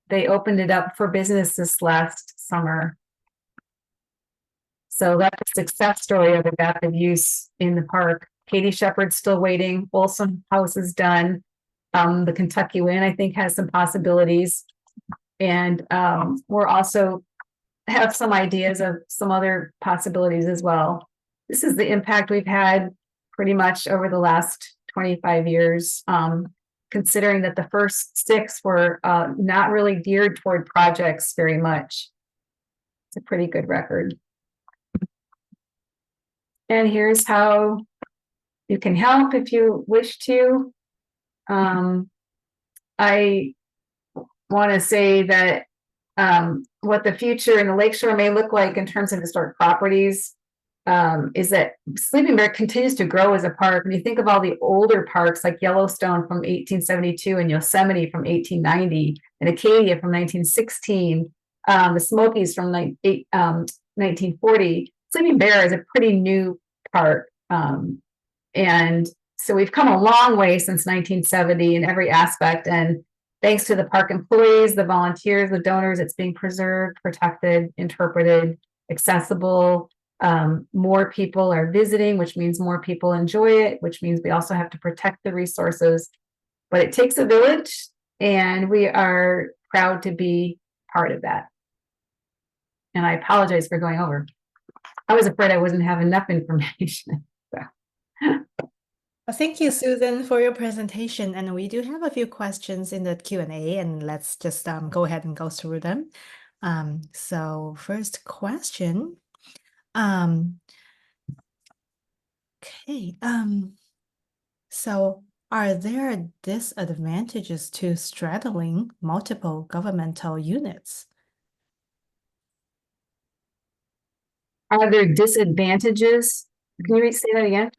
They opened it up for business this last summer. So that's a success story of adaptive use in the park. Katie Shepard's still waiting. Olson House is done. The Kentucky Inn, I think, has some possibilities. And we're also have some ideas of some other possibilities as well. This is the impact we've had pretty much over the last 25 years, considering that the first 6 were not really geared toward projects very much. It's a pretty good record. And here's how you can help if you wish to. I want to say that what the future in the Lakeshore may look like in terms of historic properties is that Sleeping Bear continues to grow as a park. When you think of all the older parks like Yellowstone from 1872 and Yosemite from 1890 and Acadia from 1916, the Smokies from 1940, Sleeping Bear is a pretty new park. And so we've come a long way since 1970 in every aspect. And thanks to the park employees, the volunteers, the donors, it's being preserved, protected, interpreted, accessible. More people are visiting, which means more people enjoy it, which means we also have to protect the resources. But it takes a village, and we are proud to be part of that. And I apologize for going over. I was afraid I wouldn't have enough information. Well, thank you, Susan, for your presentation. And we do have a few questions in the Q&A, and let's just go ahead and go through them. So first question. Okay. So are there disadvantages to straddling multiple governmental units? Are there disadvantages? Can you say that again?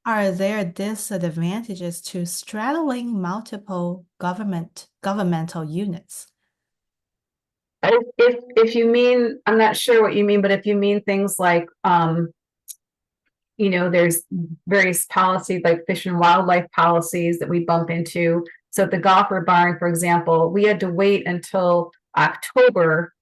Are there disadvantages to straddling multiple governmental units? If you mean, I'm not sure what you mean, but if you mean things like, you know, there's various policies like fish and wildlife policies that we bump into. So at the Golfer Barn, for example, we had to wait until October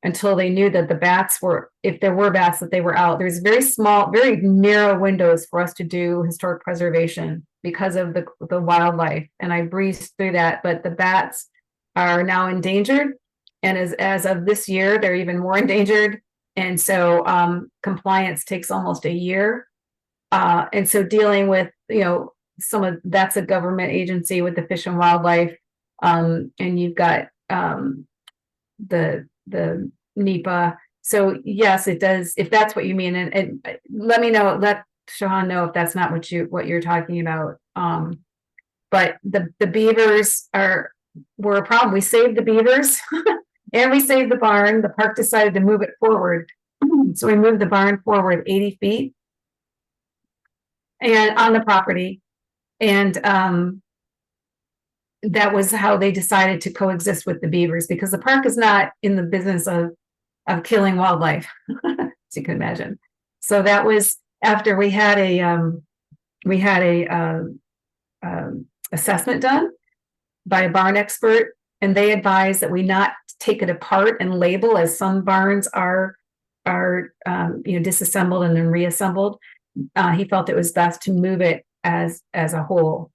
until they knew that the bats were, if there were bats, that they were out. There's very small, very narrow windows for us to do historic preservation because of the wildlife. And I breezed through that, but the bats are now endangered. And as of this year, they're even more endangered. And so compliance takes almost a year. And so dealing with, that's a government agency with the Fish and Wildlife. And you've got the NEPA. So yes, it does, if that's what you mean. And let me know, let Shahan know if that's not what you're talking about. But the beavers were a problem. We saved the beavers and we saved the barn. The park decided to move it forward. So we moved the barn forward 80 feet and on the property. And that was how they decided to coexist with the beavers, because the park is not in the business of killing wildlife, as you can imagine. So that was after we had a assessment done by a barn expert, and they advised that we not take it apart and label, as some barns are disassembled and then reassembled. He felt it was best to move it as a whole.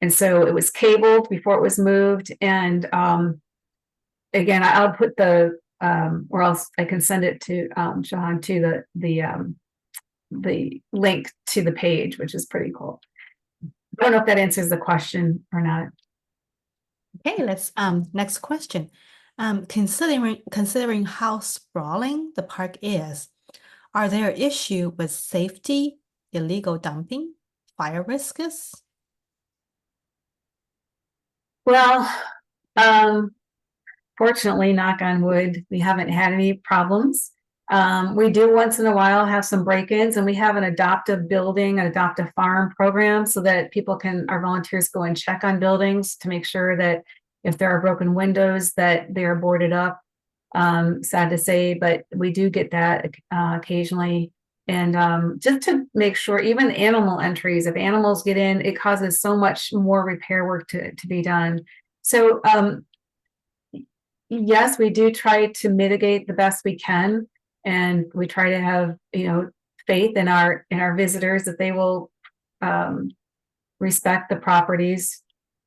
And so it was cabled before it was moved. And again, I'll put or else I can send it to Shahan to the link to the page, which is pretty cool. I don't know if that answers the question or not. Okay, let's next question. Considering how sprawling the park is, are there issues with safety, illegal dumping, fire risks? Well, fortunately, knock on wood, we haven't had any problems. We do once in a while have some break-ins, and we have an adoptive building, an adoptive farm program, so that our volunteers go and check on buildings to make sure that if there are broken windows, that they are boarded up. Sad to say, but we do get that occasionally. And just to make sure, even animal entries, if animals get in, it causes so much more repair work to be done. So yes, we do try to mitigate the best we can, and we try to have faith in our visitors that they will respect the properties.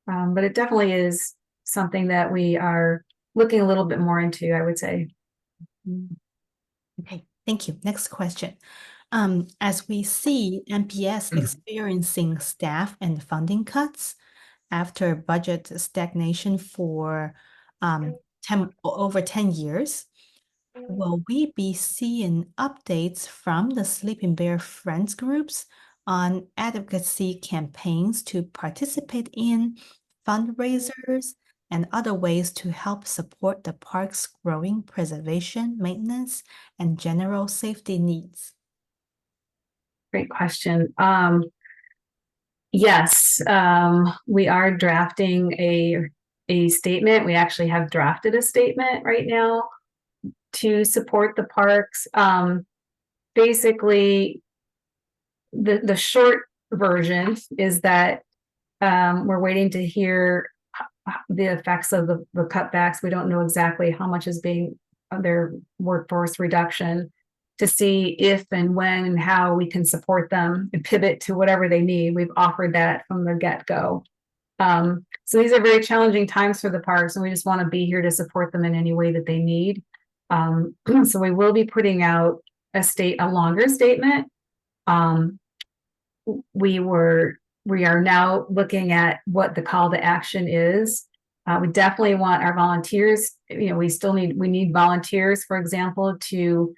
But it definitely is something that we are looking a little bit more into, I would say. Okay, thank you. Next question. As we see NPS experiencing staff and funding cuts after budget stagnation for over 10 years, will we be seeing updates from the Sleeping Bear Friends groups on advocacy campaigns to participate in fundraisers and other ways to help support the park's growing preservation, maintenance, and general safety needs? Great question. Yes, we are drafting a statement. We actually have drafted a statement right now to support the parks. Basically, the short version is that we're waiting to hear the effects of the cutbacks. We don't know exactly how much is being their workforce reduction, to see if and when and how we can support them and pivot to whatever they need. We've offered that from the get-go. So these are very challenging times for the parks, and we just want to be here to support them in any way that they need. So we will be putting out a longer statement. We are now looking at what the call to action is. We definitely want our volunteers. We need volunteers, for example, to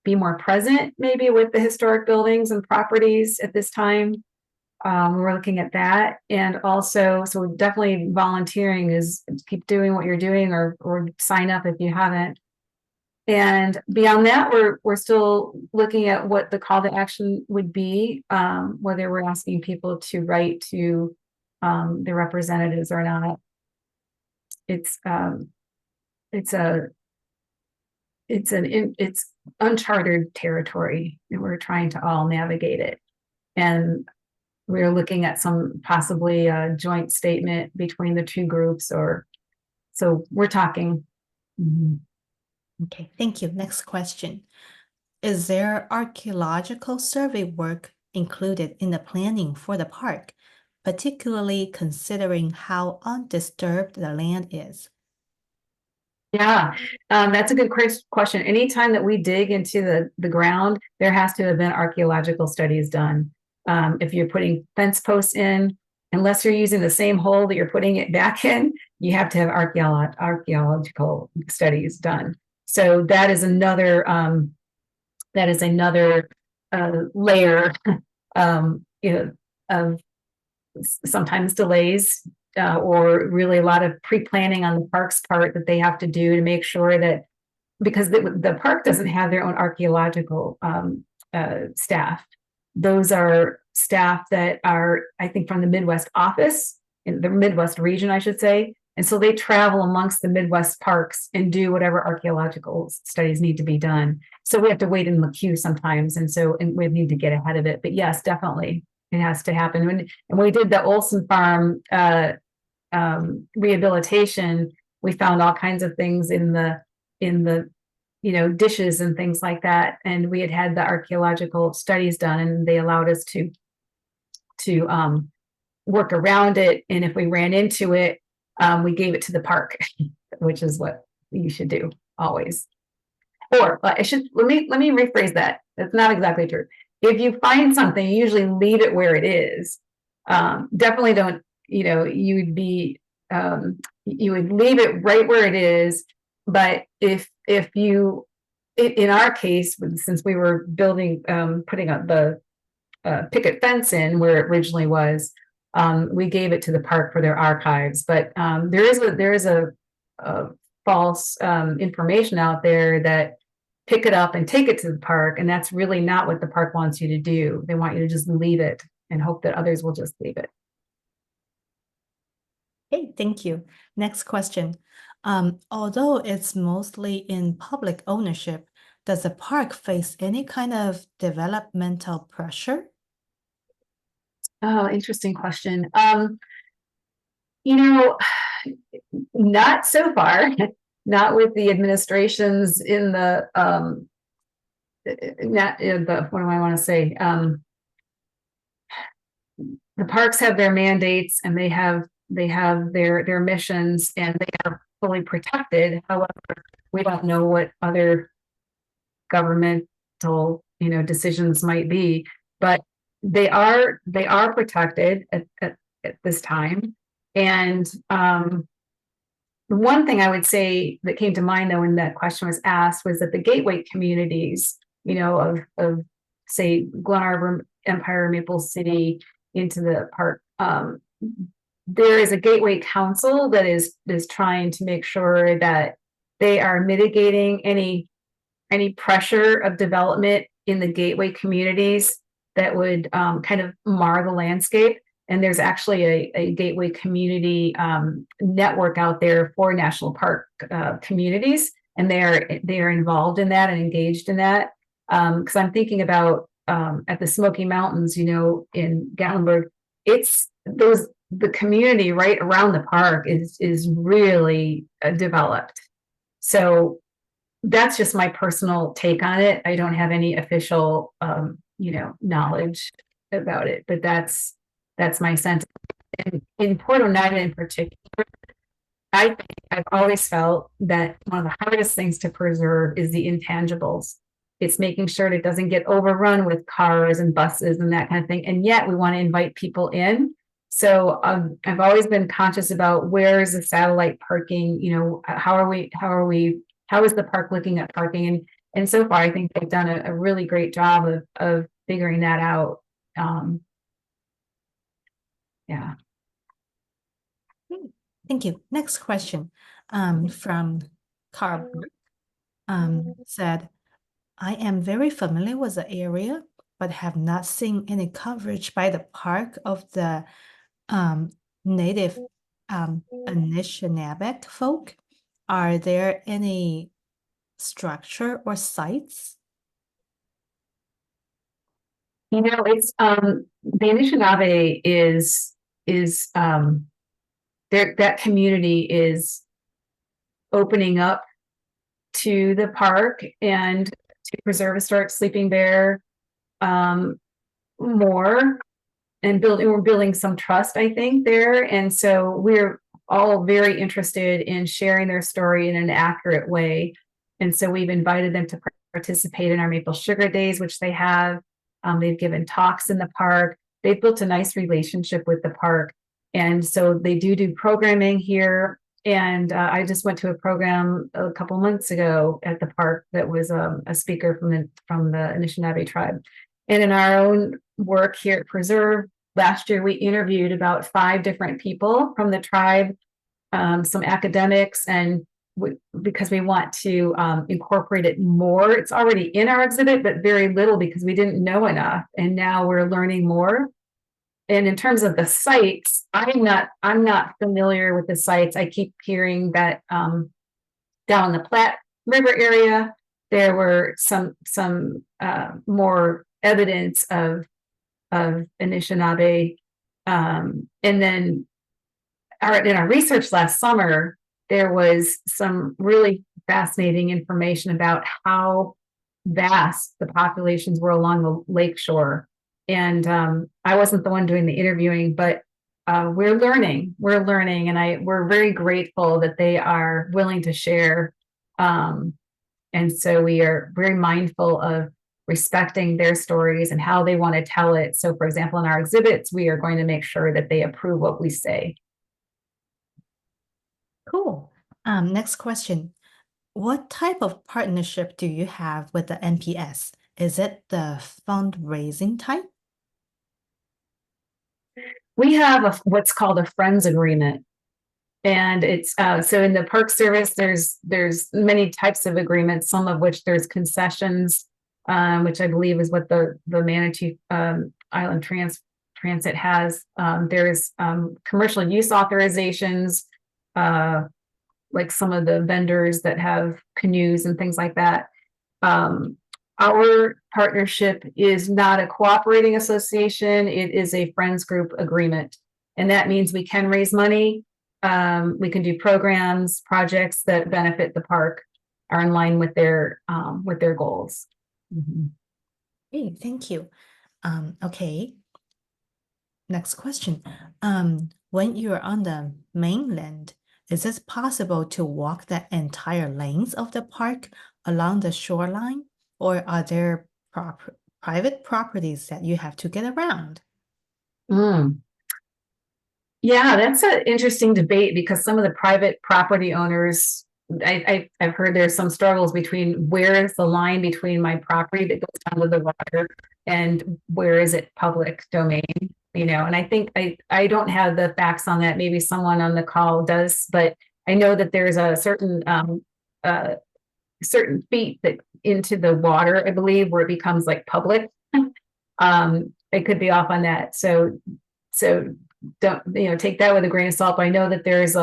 be more present maybe with the historic buildings and properties at this time. We're looking at that. And also, so definitely volunteering is keep doing what you're doing, or sign up if you haven't. And beyond that, we're still looking at what the call to action would be, whether we're asking people to write to their representatives or not. It's uncharted territory, and we're trying to all navigate it. And we're looking at possibly a joint statement between the two groups, so we're talking. Mm-hmm. Okay, thank you. Next question. Is there archaeological survey work included in the planning for the park, particularly considering how undisturbed the land is? Yeah, that's a good question. Anytime that we dig into the ground, there has to have been archaeological studies done. If you're putting fence posts in, unless you're using the same hole that you're putting it back in, you have to have archaeological studies done. So that is another layer, you know, of sometimes delays or really a lot of pre-planning on the park's part that they have to do to make sure that, because the park doesn't have their own archaeological staff. Those are staff that are, I think, from the Midwest office, in the Midwest region, I should say. And so they travel amongst the Midwest parks and do whatever archaeological studies need to be done. So we have to wait in the queue sometimes. And we need to get ahead of it. But yes, definitely, it has to happen. And we did the Olson Farm rehabilitation, we found all kinds of things in the dishes and things like that. And we had the archaeological studies done, and they allowed us to work around it. And if we ran into it, we gave it to the park, which is what you should do always. Or let me rephrase that. That's not exactly true. If you find something, you usually leave it where it is. Definitely don't, you would leave it right where it is. But if you, in our case, since we were building, putting up the picket fence in where it originally was, we gave it to the park for their archives. But there is a false information out there that pick it up and take it to the park, and that's really not what the park wants you to do. They want you to just leave it and hope that others will just leave it. Okay, thank you. Next question. Although it's mostly in public ownership, does the park face any kind of developmental pressure? Oh, interesting question. Not so far, not with the administrations in the not in the, what do I want to say? The parks have their mandates, and they have their missions, and they are fully protected. However, we don't know what other governmental decisions might be, but they are protected at this time. And the one thing I would say that came to mind, though, when that question was asked, was that the gateway communities, of say Glen Arbor, Empire, Maple City into the park, there is a gateway council that is trying to make sure that they are mitigating any pressure of development in the gateway communities that would kind of mar the landscape. And there's actually a gateway community network out there for national park communities, and they are involved in that and engaged in that. Because I'm thinking about at the Smoky Mountains, in Gatlinburg, it's the community right around the park is really developed. So that's just my personal take on it. I don't have any official knowledge about it, but that's my sense. And in Port Oneida in particular, I've always felt that one of the hardest things to preserve is the intangibles. It's making sure it doesn't get overrun with cars and buses and that kind of thing. And yet we want to invite people in. So I've always been conscious about where is the satellite parking, how is the park looking at parking? And so far, I think they've done a really great job of figuring that out. Yeah. Thank you. Next question from Carl said, I am very familiar with the area, but have not seen any coverage by the park of the native Anishinaabe folk. Are there any structure or sites? It's the Anishinaabe is that community is opening up to the park and to preserve historic sleeping bear more, and we're building some trust, I think, there. And so we're all very interested in sharing their story in an accurate way. And so we've invited them to participate in our maple sugar days, which they have. They've given talks in the park. They've built a nice relationship with the park. And so they do programming here. And I just went to a program a couple months ago at the park that was a speaker from the Anishinaabe tribe. And in our own work here at Preserve, last year we interviewed about 5 different people from the tribe, some academics, and because we want to incorporate it more. It's already in our exhibit, but very little because we didn't know enough. And now we're learning more. And in terms of the sites, I'm not familiar with the sites. I keep hearing that down in the Platte River area, there were some more evidence of Anishinaabe. And then in our research last summer, there was some really fascinating information about how vast the populations were along the Lakeshore. And I wasn't the one doing the interviewing, but we're learning, and we're very grateful that they are willing to share. And so we are very mindful of respecting their stories and how they want to tell it. So, for example, in our exhibits, we are going to make sure that they approve what we say. Cool. Next question. What type of partnership do you have with the NPS? Is it the fundraising type? We have what's called a Friends Agreement. And it's so in the Park Service, there's many types of agreements, some of which there's concessions, which I believe is what the Manitou Island Transit has. There's commercial use authorizations, like some of the vendors that have canoes and things like that. Our partnership is not a cooperating association. It is a friends group agreement. And that means we can raise money. We can do programs, projects that benefit the park, are in line with their goals. Mm-hmm. Hey, thank you. Okay. Next question. When you're on the mainland, is it possible to walk the entire length of the park along the shoreline, or are there private properties that you have to get around? Yeah, that's an interesting debate because some of the private property owners, I've heard there's some struggles between where is the line between my property that goes down to the water and where is it public domain, and I think I don't have the facts on that. Maybe someone on the call does, but I know that there's a certain feet that into the water, I believe, where it becomes like public. I could be off on that. So don't take that with a grain of salt. But I know that there is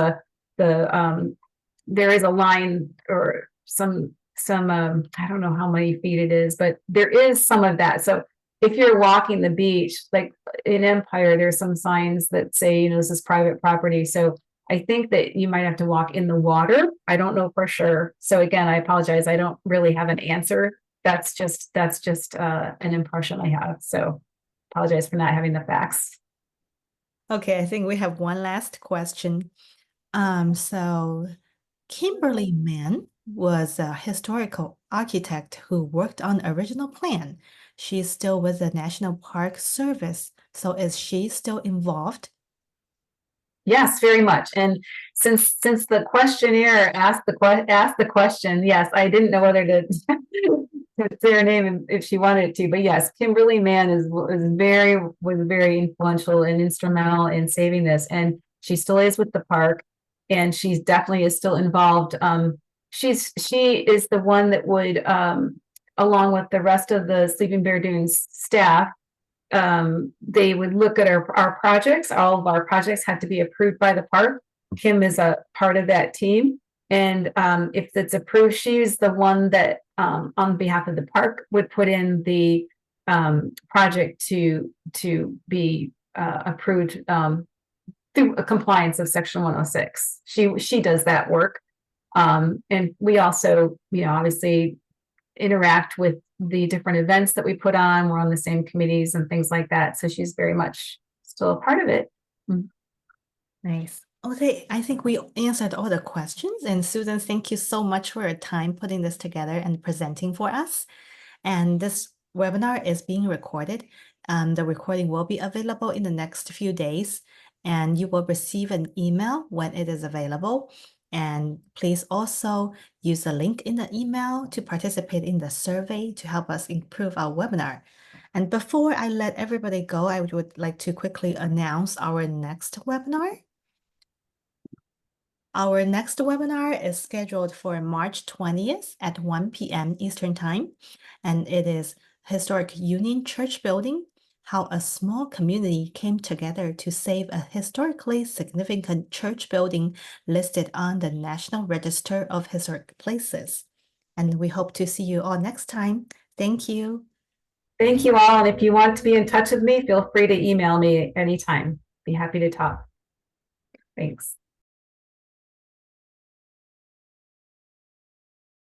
a line or some I don't know how many feet it is, but there is some of that. So if you're walking the beach, like in Empire, there's some signs that say, this is private property. So I think that you might have to walk in the water. I don't know for sure. So again, I apologize. I don't really have an answer. That's just an impression I have. So apologize for not having the facts. Okay, I think we have one last question. So Kimberly Mann was a historical architect who worked on the original plan. She's still with the National Park Service. So is she still involved? Yes, very much. And since the questionnaire asked the question, yes, I didn't know whether to say her name if she wanted to, but yes, Kimberly Mann was very influential and instrumental in saving this, and she still is with the park, and she's definitely is still involved. She is the one that would, along with the rest of the Sleeping Bear Dunes staff, they would look at our projects. All of our projects have to be approved by the park. Kim is a part of that team. And if it's approved, she's the one that on behalf of the park would put in the project to be approved through a compliance of Section 106. She does that work. And we also, obviously interact with the different events that we put on. We're on the same committees and things like that. So she's very much still a part of it. Nice. Okay, I think we answered all the questions. And Susan, thank you so much for your time putting this together and presenting for us. And this webinar is being recorded. The recording will be available in the next few days, and you will receive an email when it is available. And please also use the link in the email to participate in the survey to help us improve our webinar. And before I let everybody go, I would like to quickly announce our next webinar. Our next webinar is scheduled for March 20th at 1 p.m. Eastern Time, and it is Historic Union Church Building, how a small community came together to save a historically significant church building listed on the National Register of Historic Places. And we hope to see you all next time. Thank you. Thank you all. And if you want to be in touch with me, feel free to email me anytime. Be happy to talk. Thanks.